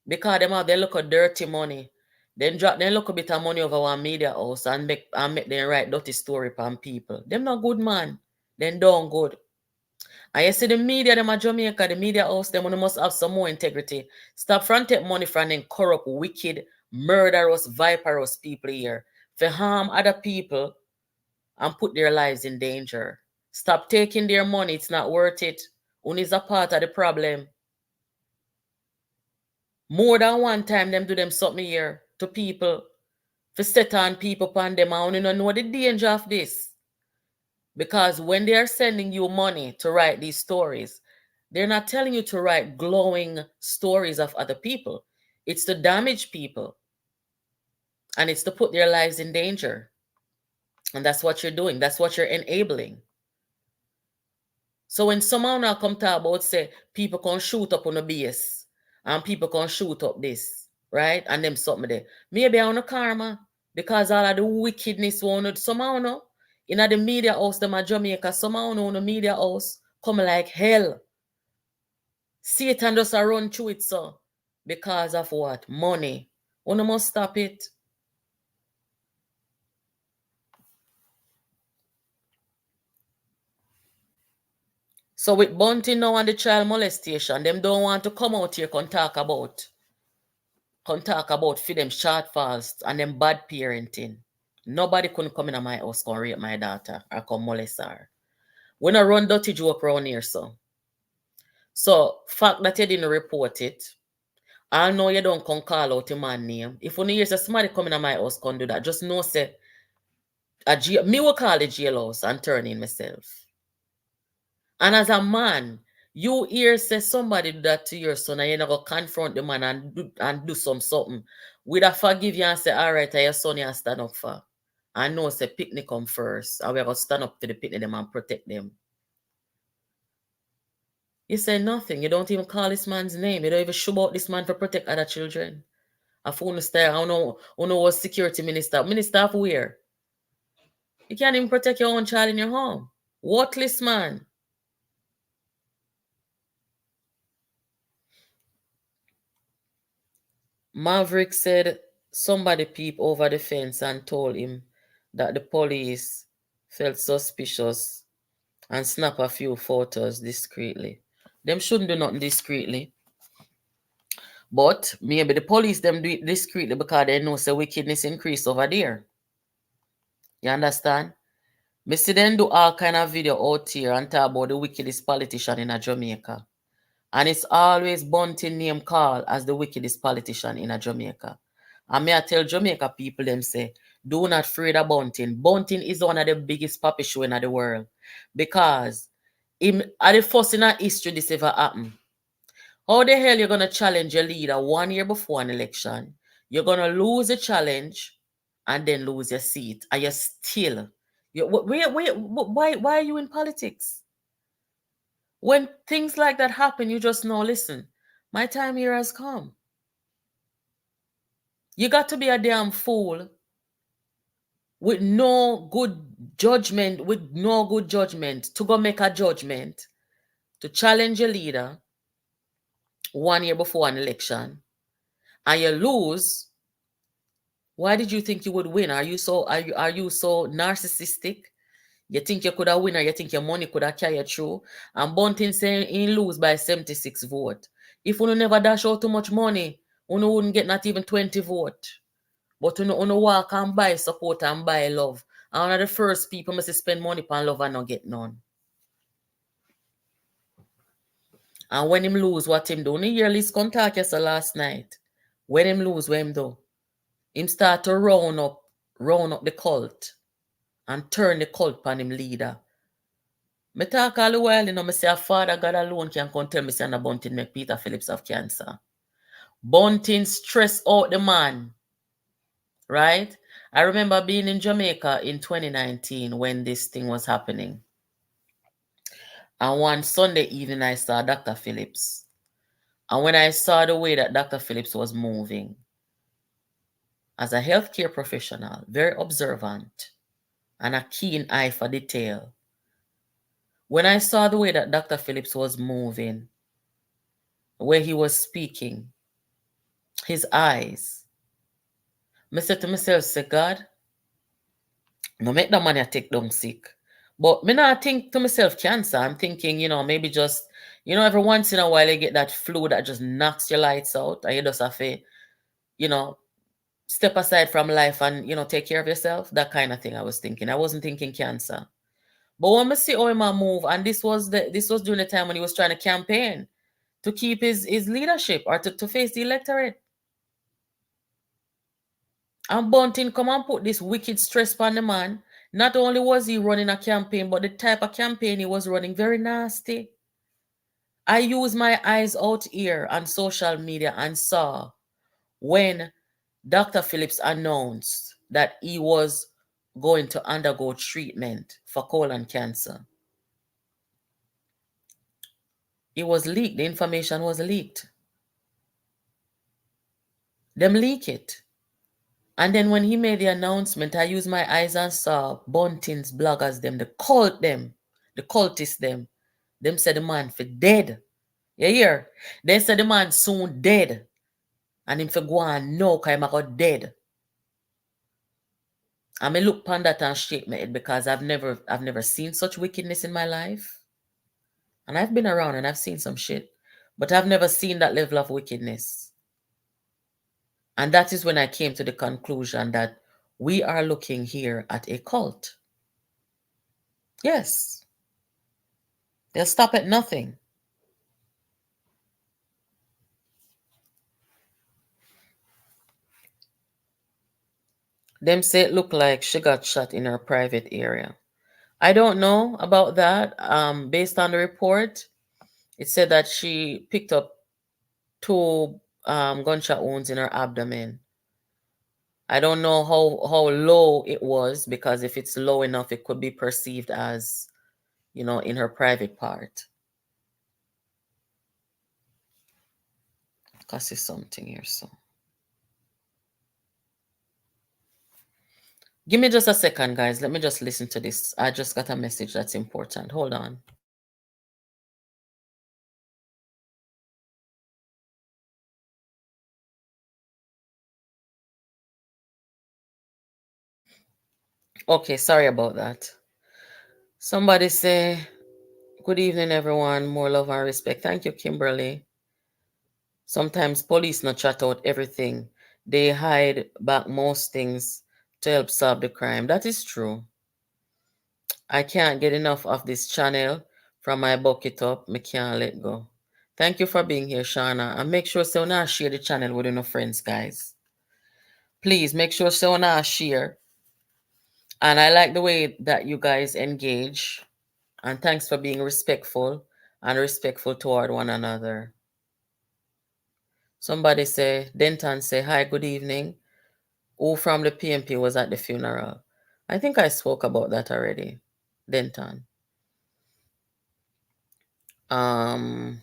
Because them have they look at dirty money. Then look a bit of money over our media house and make them write dirty story upon people. Them not good man. Then don't good. And you see the media, them at Jamaica, the media house, them must have some more integrity. Stop front take money from them corrupt, wicked, murderous, viperous people here. For harm other people and put their lives in danger. Stop taking their money, it's not worth it. One is a part of the problem. More than one time them do them something here to people. For set on people upon them, I don't know the danger of this. Because when they are sending you money to write these stories, they're not telling you to write glowing stories of other people. It's to damage people. And it's to put their lives in danger. And that's what you're doing. That's what you're enabling. So when someone now come talk about say people can shoot up on the base and people can shoot up this, right? And them something there. Maybe on the karma because all of the wickedness one somehow no. In the media house, them at Jamaica, somehow no the media house come like hell. Satan just a run through it so. Because of what? Money. One must stop it. So with Bunting now and the child molestation, them don't want to come out here and talk about for them shortfalls and them bad parenting. Nobody couldn't come in my house and rape my daughter or come molest her. We not run dirty joke around here, so. So, fact that you didn't report it, I know you don't come call out your man name. If you hear somebody coming in my house can do that, just know say, me will call the jailhouse and turn in myself. And as a man, you hear say somebody do that to your son and you not go confront the man and do something. We'd have forgive you and say, all right, your son you stand up for. I know say picnic come first. And we're gonna stand up to the picnic them and protect them. You say nothing. You don't even call this man's name. You don't even show out this man for protect other children. A phone style, I don't know what security minister. Minister of where? You can't even protect your own child in your home. Worthless man. Maverick said somebody peeped over the fence and told him that the police felt suspicious and snap a few photos discreetly. Them shouldn't do nothing discreetly. But maybe the police them do it discreetly because they know the wickedness increase over there. You understand? Me see them do all kind of video out here and talk about the wickedest politician in a Jamaica. And it's always Bunting name call as the wickedest politician in a Jamaica. And me I tell Jamaica people them say, do not afraid of Bunting. Bunting is one of the biggest puppy show in the world. Because him at the first in our history this ever happened. How the hell you gonna challenge your leader 1 year before an election? You're gonna lose a challenge and then lose your seat. And you're still why are you in politics? When things like that happen, you just know, listen, my time here has come. You got to be a damn fool with no good judgment to go make a judgment to challenge your leader 1 year before an election and you lose. Why did you think you would win? Are you so narcissistic? You think you could have win, or you think your money could have carried through? And Bunting saying he lose by 76 vote. If you never dash out too much money, you wouldn't get not even 20 vote. But you walk and buy support and buy love. And one of the first people must spend money on love and not get none. And when him lose, what him do? He yearly contact us last night. When him lose, what him do? Him start to round up the cult and turn the cult on him leader. Me talk all the while, me say a father God alone can come tell me say na Bunting make Peter Phillips have cancer. Bunting stress out the man, right? I remember being in Jamaica in 2019 when this thing was happening. And one Sunday evening, I saw Dr. Phillips. And when I saw the way that Dr. Phillips was moving, as a healthcare professional, very observant, and a keen eye for detail, when I saw the way that Dr. Phillips was moving, where he was speaking, his eyes, I said to myself, say, God, no make that man take them sick. But me not think to myself cancer. I'm thinking, maybe just, every once in a while you get that flu that just knocks your lights out and you just have to, you know, step aside from life and, take care of yourself. That kind of thing I was thinking. I wasn't thinking cancer. But when I see how he move, and this was during the time when he was trying to campaign to keep his leadership or to face the electorate. And Bunting come and put this wicked stress on the man. Not only was he running a campaign, but the type of campaign he was running, very nasty. I used my eyes out here on social media and saw when Dr. Phillips announced that he was going to undergo treatment for colon cancer. It was leaked. The information was leaked. Them leak it. And then when he made the announcement, I used my eyes and saw Bunting's bloggers, the cultists, them said the man for dead. You hear? They said the man soon dead. And him for go on no, because him got dead. And me look upon that and shake my head because I've never seen such wickedness in my life. And I've been around and I've seen some shit. But I've never seen that level of wickedness. And that is when I came to the conclusion that we are looking here at a cult. Yes. They'll stop at nothing. Them say it looked like she got shot in her private area. I don't know about that. Based on the report, it said that she picked up two gunshot wounds in her abdomen. I don't know how low it was, because if it's low enough, it could be perceived as, in her private part. I see something here, so. Give me just a second, guys. Let me just listen to this. I just got a message that's important. Hold on. Okay, sorry about that. Somebody say, good evening, everyone. More love and respect. Thank you, Kimberly. Sometimes police not chat out everything. They hide back most things to help solve the crime. That is true. I can't get enough of this channel from my bucket up. Me can't let go. Thank you for being here, Shauna. And make sure so now share the channel with your friends, guys. Please make sure so now share. And I like the way that you guys engage. And thanks for being respectful and respectful toward one another. Somebody say, Denton say, hi, good evening. Who from the PMP was at the funeral? I think I spoke about that already. Denton. Shauna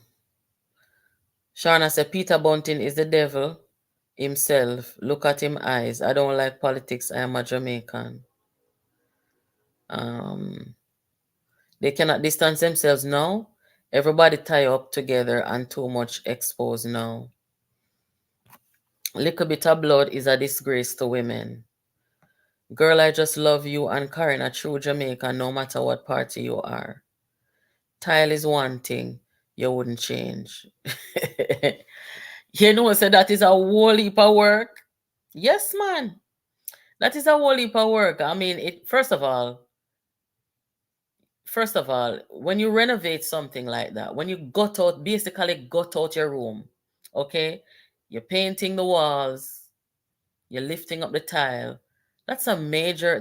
said, Peter Bunting is the devil. himself. Look at him eyes. I don't like politics. I am a Jamaican. Um, they cannot distance themselves now. Everybody tie up together and too much exposed now. Little bit of blood is a disgrace to women. Girl, I just love you and Karen, a true Jamaican, no matter what party you are. Tile is one thing you wouldn't change. You know, so that is a whole heap of work. Yes, man. That is a whole heap of work. I mean, it first of all, when you renovate something like that, when you basically gut out your room, okay, you're painting the walls, you're lifting up the tile. That's a major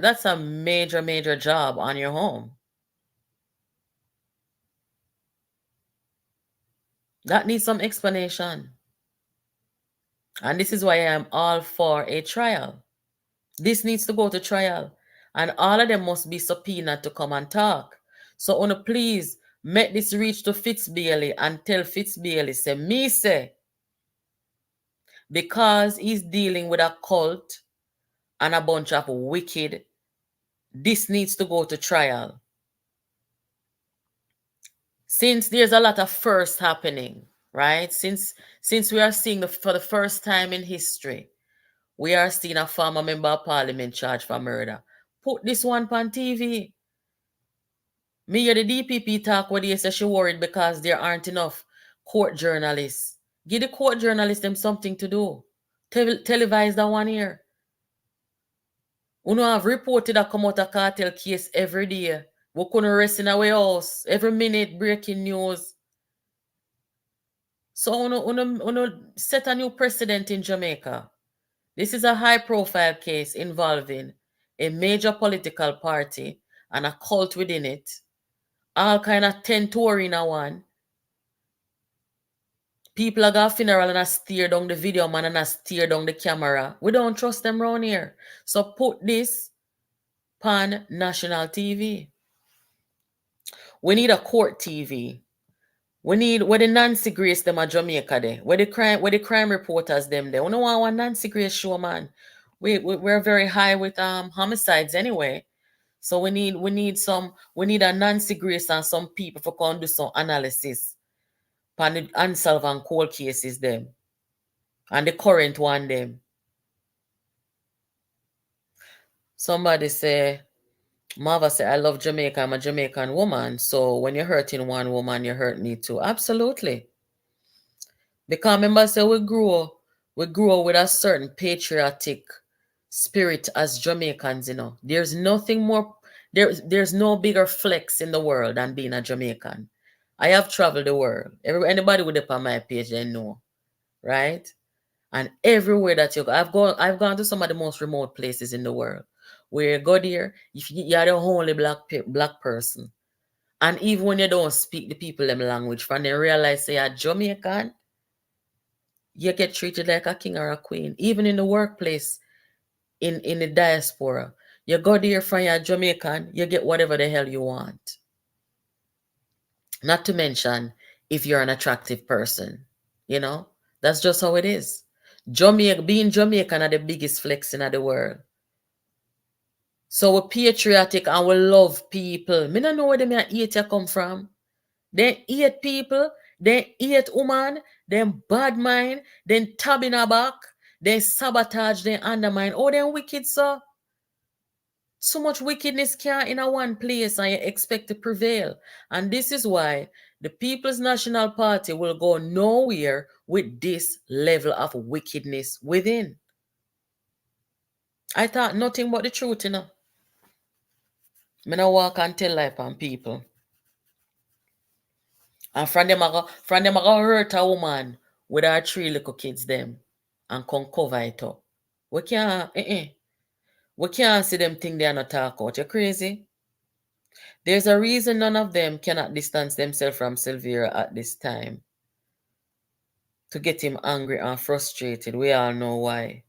job on your home. That needs some explanation. And this is why I am all for a trial. This needs to go to trial. And all of them must be subpoenaed to come and talk. So, on please make this reach to Fitzbailey and tell Fitzbailey, say, me say, because he's dealing with a cult and a bunch of wicked, this needs to go to trial. Since there's a lot of first happening, right? Since we are seeing for the first time in history, we are seeing a former member of parliament charged for murder. Put this one on TV. Me hear the DPP talk where they say she worried because there aren't enough court journalists. Give the court journalists them something to do. Televise that one here. We know have reported that come out a cartel case every day. We couldn't rest in our house. Every minute breaking news. So uno set a new precedent in Jamaica. This is a high profile case involving a major political party and a cult within it. All kind of 10 tour in a one. People are got funeral and I steer down the video man and I steer down the camera. We don't trust them around here. So put this pan national TV. We need a court TV. We need where the Nancy Grace them at Jamaica there. Where the crime reporters them there. We don't want one Nancy Grace show, man. We're very high with homicides anyway. So we need a Nancy Grace and some people for come do some analysis on the unsolved and cold cases them. And the current one them. Somebody say, Mava say, I love Jamaica, I'm a Jamaican woman. So when you're hurting one woman, you hurt me too. Absolutely. Because remember, say we grew up with a certain patriotic spirit as Jamaicans, There's nothing more there's no bigger flex in the world than being a Jamaican. I have traveled the world. Anybody with up on my page, they know, right? And everywhere that you go, I've gone to some of the most remote places in the world. Where you go there, if you're the only black person. And even when you don't speak the people them language, from they realize say you're Jamaican, you get treated like a king or a queen. Even in the workplace, in the diaspora. You go there from your Jamaican, you get whatever the hell you want. Not to mention if you're an attractive person. You know? That's just how it is. Being Jamaican are the biggest flexing of the world. So we're patriotic and we love people. Me don't know where them hate you come from. They hate people, they hate woman, them bad mind, then tab in a back, they sabotage, they undermine. Oh, them wicked, so. So much wickedness can't in a one place and you expect to prevail. And this is why the People's National Party will go nowhere with this level of wickedness within. I thought nothing but the truth. Me no walk and tell life on people. And from them I go hurt a woman with her three little kids them and come cover it up. We can't see them think they are not talk out. You crazy? There's a reason none of them cannot distance themselves from Silvera at this time. To get him angry and frustrated. We all know why.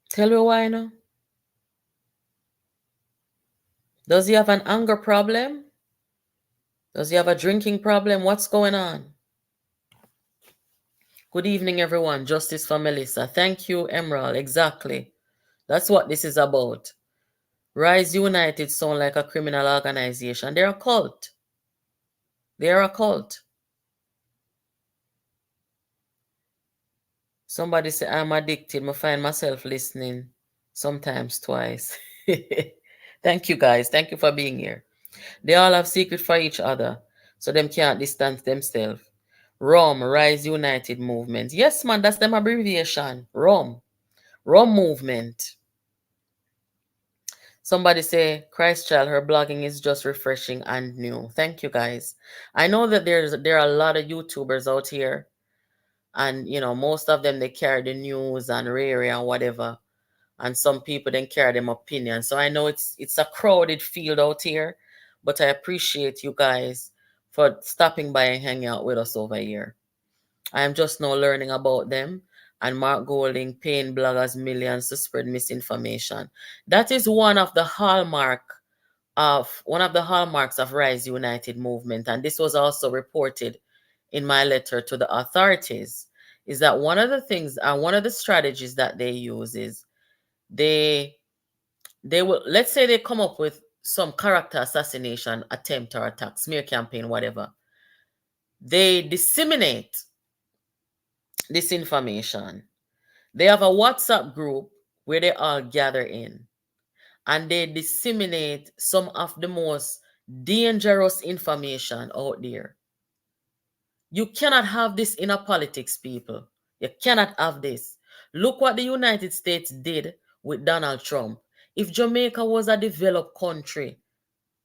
Tell me why now? Does he have an anger problem? Does he have a drinking problem? What's going on? Good evening, everyone. Justice for Melissa. Thank you, Emerald. Exactly. That's what this is about. Rise United sound like a criminal organization. They're a cult. They're a cult. Somebody say I'm addicted. I find myself listening sometimes twice. Thank you, guys. Thank you for being here. They all have secret for each other, so them can't distance themselves. ROM, Rise United Movement. Yes, man, that's them abbreviation. ROM. ROM Movement. Somebody say, Christ child, her blogging is just refreshing and new. Thank you, guys. I know that there are a lot of YouTubers out here, and most of them they carry the news and rare and whatever, and some people then carry them opinions. So I know it's a crowded field out here, but I appreciate you guys for stopping by and hanging out with us over here. I am just now learning about them. And Mark Golding paying bloggers millions to spread misinformation. That is one of the hallmarks of Rise United movement, and this was also reported in my letter to the authorities, is that one of the things and one of the strategies that they use is they they will, let's say they come up with some character assassination attempt or attack, smear campaign, whatever. They disseminate this information. They have a WhatsApp group where they all gather in, and they disseminate some of the most dangerous information out there. You cannot have this in a politics, people. You cannot have this. Look what the United States did with Donald Trump. If Jamaica was a developed country,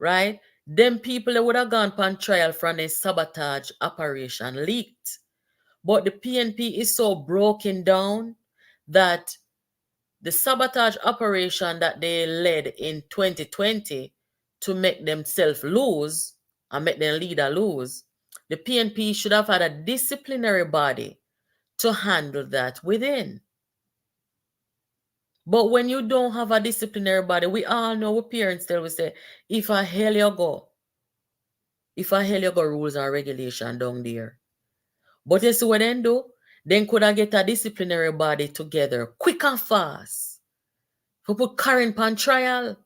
right, them people would have gone on trial from a sabotage operation leaked. But the PNP is so broken down that the sabotage operation that they led in 2020 to make themselves lose and make their leader lose, the PNP should have had a disciplinary body to handle that within. But when you don't have a disciplinary body, we all know what parents tell we say, if a hell you go, rules and regulation down there. But you see what then do? Then could I get a disciplinary body together quick and fast to put Karen on trial.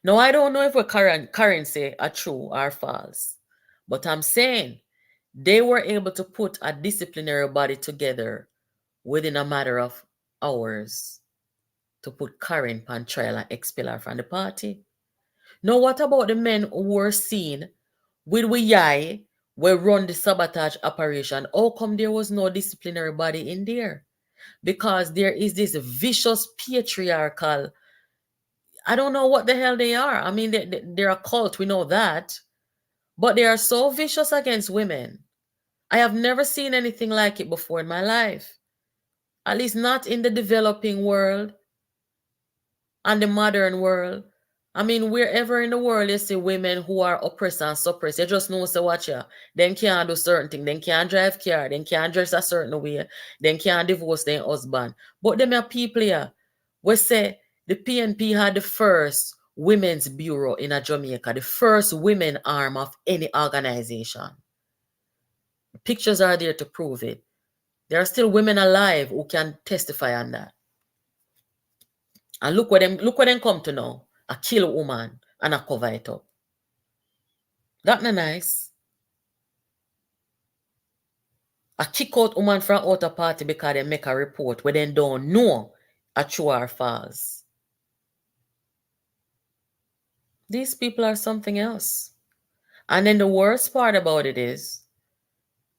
Now, I don't know if what Karen say are true or false, but I'm saying they were able to put a disciplinary body together within a matter of hours to put Karen on trial and expel her from the party. Now, what about the men who were seen with Yai where run the sabotage operation? How come there was no disciplinary body in there? Because there is this vicious patriarchal, I don't know what the hell they are. I mean, they're a cult, we know that. But they are so vicious against women. I have never seen anything like it before in my life. At least not in the developing world and the modern world. I mean, wherever in the world you see women who are oppressed and suppressed, you just know, so watch ya. Then can't do certain things. Then can't drive car. Then can't dress a certain way. Then can't divorce their husband. But them are people here. We say the PNP had the first women's bureau in a Jamaica, the first women arm of any organization. Pictures are there to prove it. There are still women alive who can testify on that. And look what them come to now. A kill a woman and a cover it up. That not nice. A kick out woman from out a party because they make a report where they don't know a true or false. These people are something else. And then the worst part about it is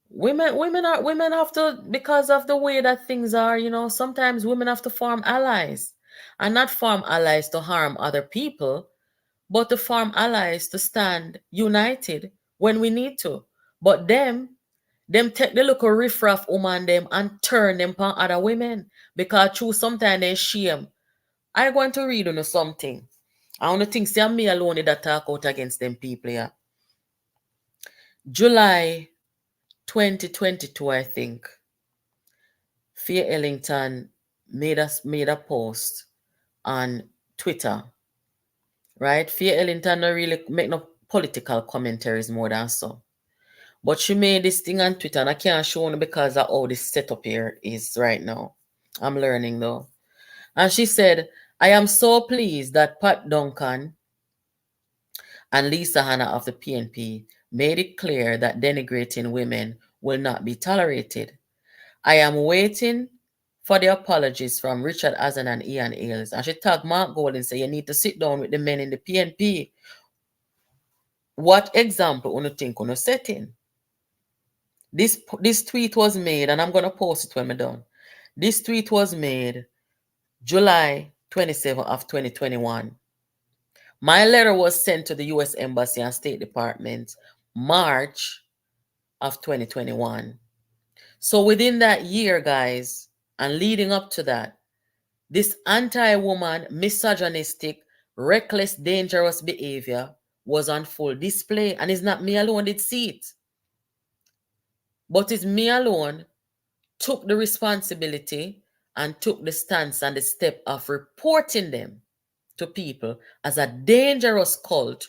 women have to, because of the way that things are, sometimes women have to form allies. And not form allies to harm other people, but to form allies to stand united when we need to. But them take the little riffraff woman them and turn them upon other women because true sometimes they shame. I going to read on something. I want to think see me alone that talk out against them people here. July 2022, I think. Faye Ellington made a post on Twitter. Right? Faye Ellington don't really make no political commentaries more than so. But she made this thing on Twitter and I can't show you because of how this setup here is right now. I'm learning though. And she said, I am so pleased that Pat Duncan and Lisa Hanna of the PNP made it clear that denigrating women will not be tolerated. I am waiting for the apologies from Richard Hazen and Ian Ailes. And she tagged Mark Gold and said, you need to sit down with the men in the PNP. What example do you think you setting? This tweet was made, and I'm going to post it when I'm done. This tweet was made July 27 of 2021. My letter was sent to the U.S. Embassy and State Department March of 2021. So within that year, guys, and leading up to that, this anti-woman, misogynistic, reckless, dangerous behavior was on full display. And it's not me alone that see it. But it's me alone took the responsibility and took the stance and the step of reporting them to people as a dangerous cult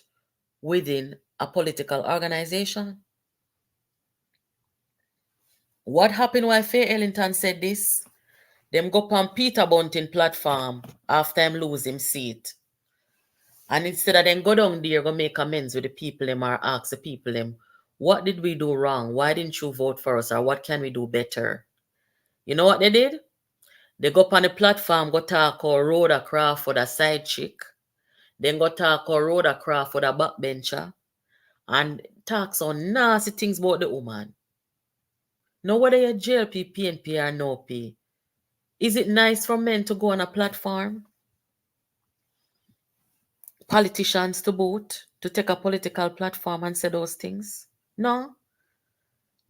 within a political organization. What happened when Faye Ellington said this? Them go on Peter Bunting platform after him lose him seat. And instead of them go down there, go make amends with the people them or ask the people them, what did we do wrong? Why didn't you vote for us? Or what can we do better? You know what they did? They go up on the platform, go talk or Rhoda Crawford, a side chick. Then go talk or Rhoda Crawford, a backbencher. And talk some nasty things about the woman. Now whether you're JLP, PNP or no P, is it nice for men to go on a platform? Politicians to boot, to take a political platform and say those things? No.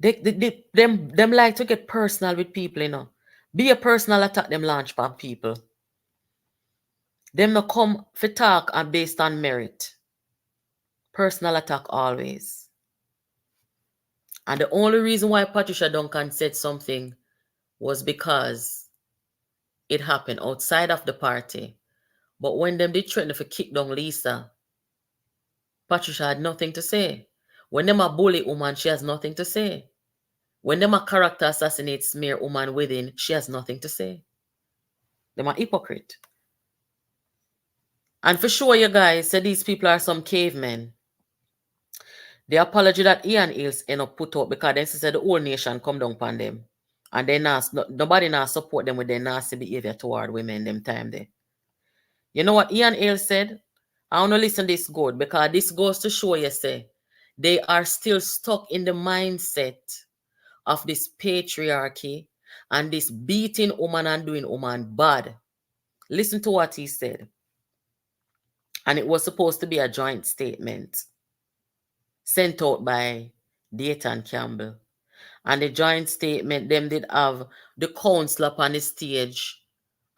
Them like to get personal with people, you know. Be a personal attack them launch on people. Them no come for talk and based on merit. Personal attack always. And the only reason why Patricia Duncan said something was because it happened outside of the party. But when them did threaten to kick down Lisa, Patricia had nothing to say. When them a bully woman, she has nothing to say. When them a character assassinate smear woman within, she has nothing to say. Them a hypocrite. And for sure, you guys say these people are some cavemen. The apology that Ian Hills end up put out because they said the whole nation come down upon them. And they nobody now support them with their nasty behavior toward women them time there. You know what Ian Hills said? I want to listen this good because this goes to show you say they are still stuck in the mindset of this patriarchy and this beating woman and doing woman bad. Listen to what he said. And it was supposed to be a joint statement sent out by Dayton Campbell. And the joint statement, them did have the council up on the stage.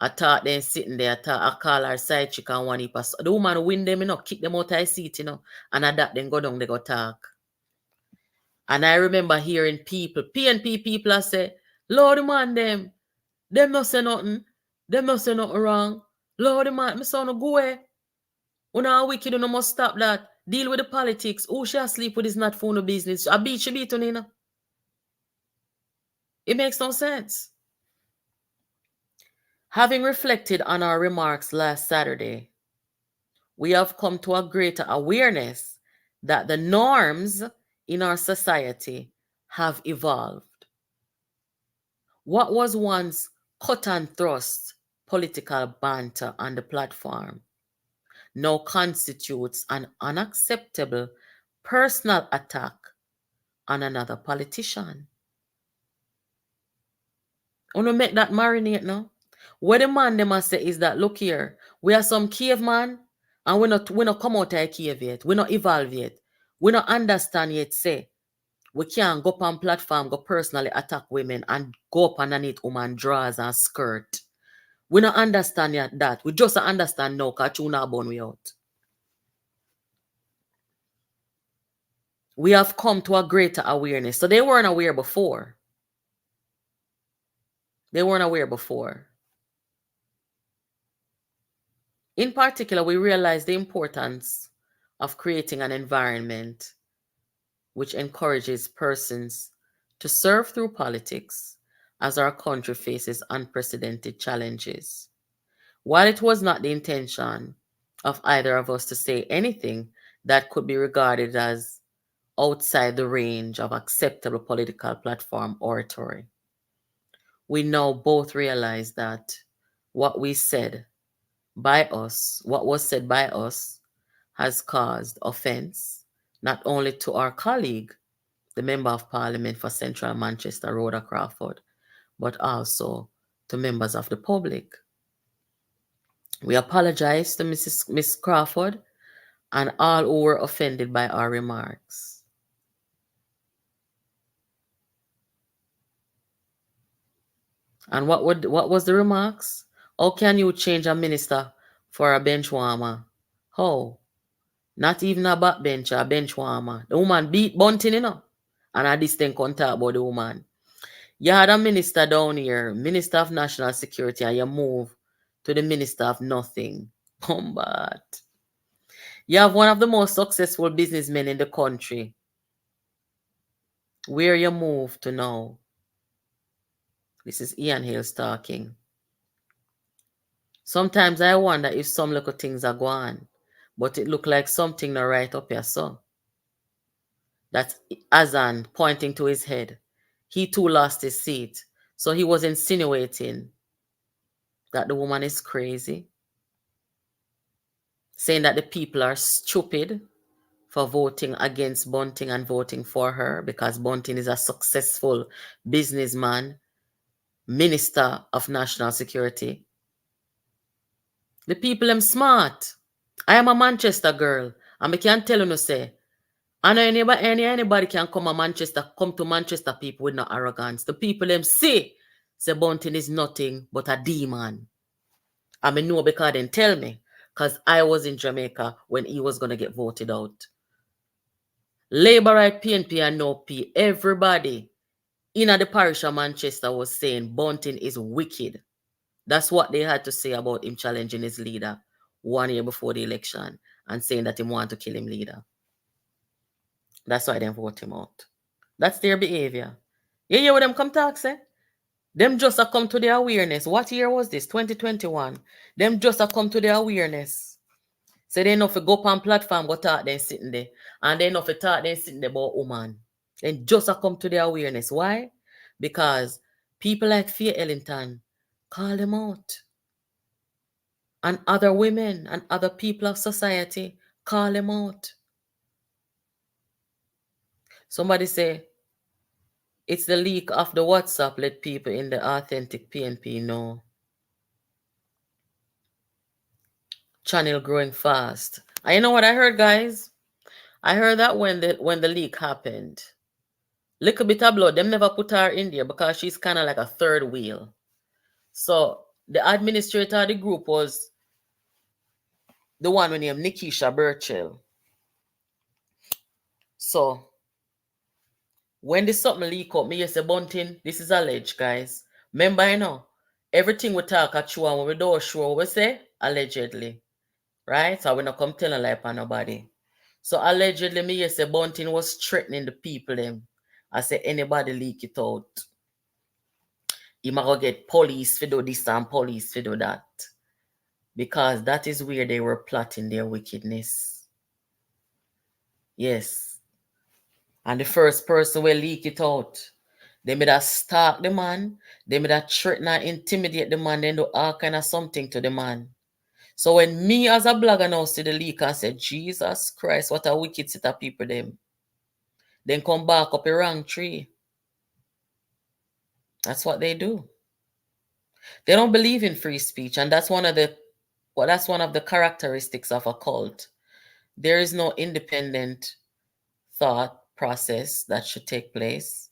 I thought them sitting there, I call her side chick and one heap of the woman win them, kick them out of the seat, and at that then go down, they go talk. And I remember hearing people, PNP people, I say, Lord man, them no say nothing. Them no say nothing wrong. Lord man, my son no go away. Una wicked, no must stop that. Deal with the politics. Who shall sleep with is not for no business. I beat you beat on. It makes no sense. Having reflected on our remarks last Saturday, we have come to a greater awareness that the norms in our society have evolved. What was once cut and thrust political banter on the platform now constitutes an unacceptable personal attack on another politician. I want to make that marinate now. What the man they must say is that look here, we are some caveman and we not come out of a cave yet. We not evolve yet. We not understand yet say we can't go up on platform, go personally attack women and go up underneath woman drawers and skirt. We not understand yet that. We just understand now because you not born we out. We have come to a greater awareness. So they weren't aware before. They weren't aware before. In particular, we realized the importance of creating an environment which encourages persons to serve through politics as our country faces unprecedented challenges. While it was not the intention of either of us to say anything that could be regarded as outside the range of acceptable political platform oratory, we now both realize that what we said what was said by us, has caused offense not only to our colleague, the Member of Parliament for Central Manchester, Rhoda Crawford, but also to members of the public. We apologize to Miss Crawford and all who were offended by our remarks. And what was the remarks? How can you change a minister for a bench warmer? How? Not even a backbencher, a bench warmer. The woman beat Bunting, And I this thing can't talk about the woman. You had a minister down here, Minister of National Security, and you move to the Minister of Nothing. Combat. You have one of the most successful businessmen in the country. Where you move to now? This is Ian Hales talking. Sometimes I wonder if some little things are going, but it look like something not right up here, so. That's Azan pointing to his head. He too lost his seat. So he was insinuating that the woman is crazy, saying that the people are stupid for voting against Bunting and voting for her because Bunting is a successful businessman, Minister of National Security. The people am smart. I am a Manchester girl, and I can tell you no say, I know anybody can come to Manchester people with no arrogance. The people them say Bunting is nothing but a demon. I mean know because they tell me, because I was in Jamaica when he was gonna get voted out. Labour right, PNP and no P, everybody in the parish of Manchester was saying Bunting is wicked. That's what they had to say about him challenging his leader 1 year before the election and saying that he want to kill him leader. That's why they vote him out. That's their behavior. You hear what them come talk say? Them just a come to their awareness. What year was this? 2021. Them just a come to their awareness. So they know if go up on platform, go talk them sitting there. And they know if talk them sitting there about woman. Then just a come to their awareness. Why? Because people like Faye Ellington call them out. And other women and other people of society call them out. Somebody say, it's the leak of the WhatsApp let people in the authentic PNP know. Channel growing fast. And you know what I heard, guys? I heard that when the leak happened, little bit of blood, them never put her in there because she's kind of like a third wheel. So the administrator of the group was the one named Nikisha Burchell. So when this something leak up, me say Bunting, this is alleged, guys. Remember, everything we talk at you and when we don't sure, we say allegedly. Right? So we not come telling lie on nobody. So allegedly, me say Bunting was threatening the people them. I say anybody leak it out, you might go get police for do this and police for do that. Because that is where they were plotting their wickedness. Yes. And the first person will leak it out. They made us stalk the man. They made us threaten and intimidate the man. Then do all kind of something to the man. So when me as a blogger now see the leak and say, Jesus Christ, what a wicked set of people them. Then come back up a wrong tree. That's what they do. They don't believe in free speech, and that's one of the characteristics of a cult. There is no independent thought process that should take place.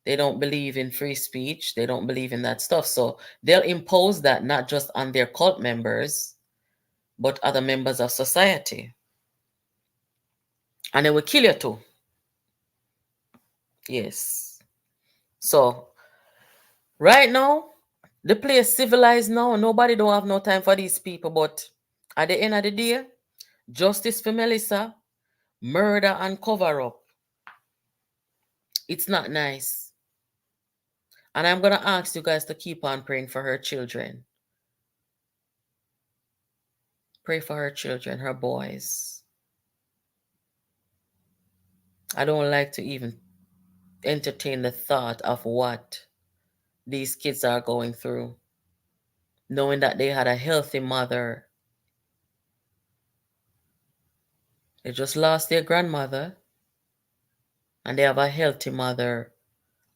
They don't believe in free speech. They don't believe in that stuff. So they'll impose that not just on their cult members, but other members of society. And they will kill you too. Yes. So right now, the place civilized now. Nobody don't have no time for these people. But at the end of the day, justice for Melissa, murder and cover up. It's not nice. And I'm going to ask you guys to keep on praying for her children. Pray for her children, her boys. I don't like to even entertain the thought of what these kids are going through, knowing that they had a healthy mother. They just lost their grandmother, and they have a healthy mother.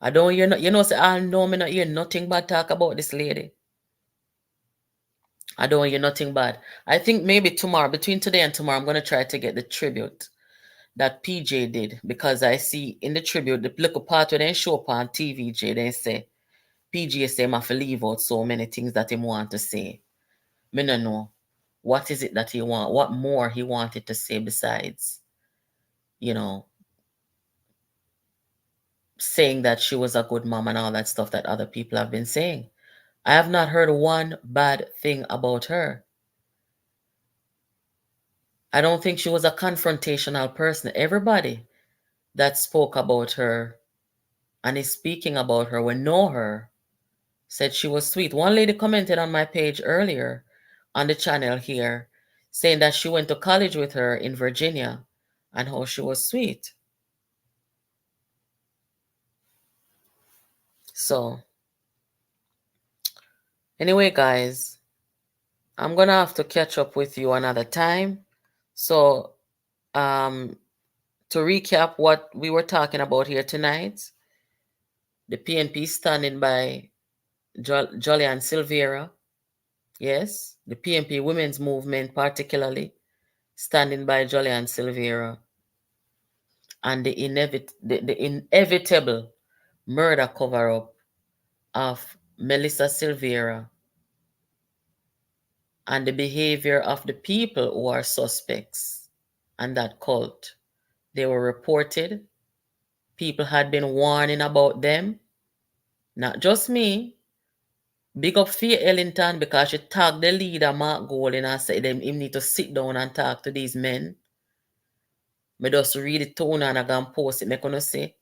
I don't hear, say, I know me not hear nothing bad talk about this lady. I don't hear nothing bad. I think maybe tomorrow, between today and tomorrow, I'm going to try to get the tribute that PJ did, because I see in the tribute, the little part where they show up on TVJ, they say, PJ say, I have to leave out so many things that he want to say. Me no know. What is it that he want? What more he wanted to say besides, you know, saying that she was a good mom and all that stuff that other people have been saying. I have not heard one bad thing about her. I don't think she was a confrontational person. Everybody that spoke about her and is speaking about her, we know her, said she was sweet. One lady commented on my page earlier on the channel here, saying that she went to college with her in Virginia and how she was sweet. So, anyway, guys, I'm going to have to catch up with you another time. So, to recap what we were talking about here tonight, the PNP standing by Jolyan Silvera. Yes, the PNP women's movement particularly standing by Jolyan Silvera, and the inevitable murder cover-up of Melissa Silvera, and the behavior of the people who are suspects and that cult. They were reported. People had been warning about them. Not just me. Big up Faye Ellington, because she tagged the leader, Mark Golding, and said him need to sit down and talk to these men. Me just read the tone and I go and post it. Me gonna say.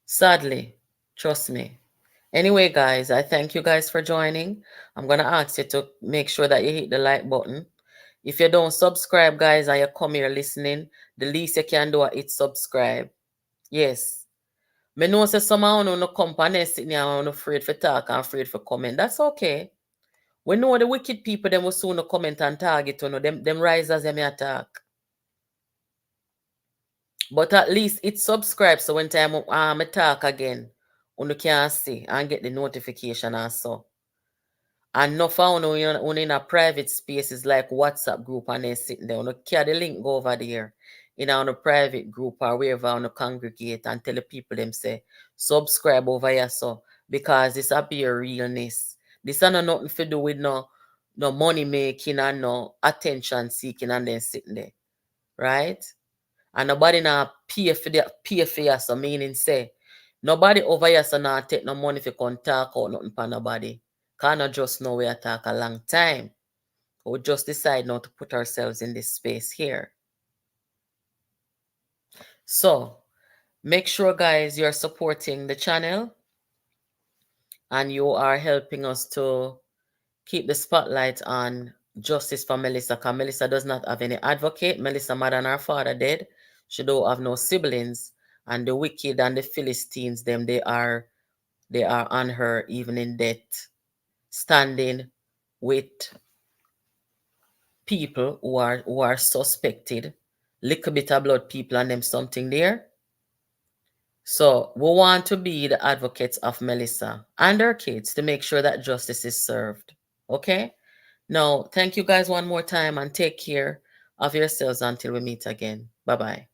Sadly, trust me. Anyway, guys, I thank you guys for joining. I'm gonna ask you to make sure that you hit the like button. If you don't subscribe, guys, and you come here listening, the least you can do is hit subscribe. Yes. Me know say some of you no company sitting here and afraid for talk and afraid for comment. That's okay. We know the wicked people them will soon comment and target you know, them risers them attack. But at least it subscribe so when time I talk again, you can see and get the notification also. And no found on in a private spaces like WhatsApp group and then sitting there. You carry the link go over there in a private group or wherever you congregate and tell the people them say subscribe over here so because this a be a realness. This are nothing to do with no money making and no attention seeking and then sitting there. Right? And nobody now pay for you so meaning say nobody over here so now take no money for come talk out nothing for nobody. Cannot just know we talk a long time. We just decide not to put ourselves in this space here. So make sure guys you're supporting the channel and you are helping us to keep the spotlight on justice for Melissa, because Melissa does not have any advocate. Melissa mother and her father dead. She don't have no siblings. And the wicked and the Philistines, them they are on her even in death, standing with people who are suspected. Little bit of blood people and them something there. So we want to be the advocates of Melissa and her kids to make sure that justice is served. Okay? Now, thank you guys one more time and take care of yourselves until we meet again. Bye-bye.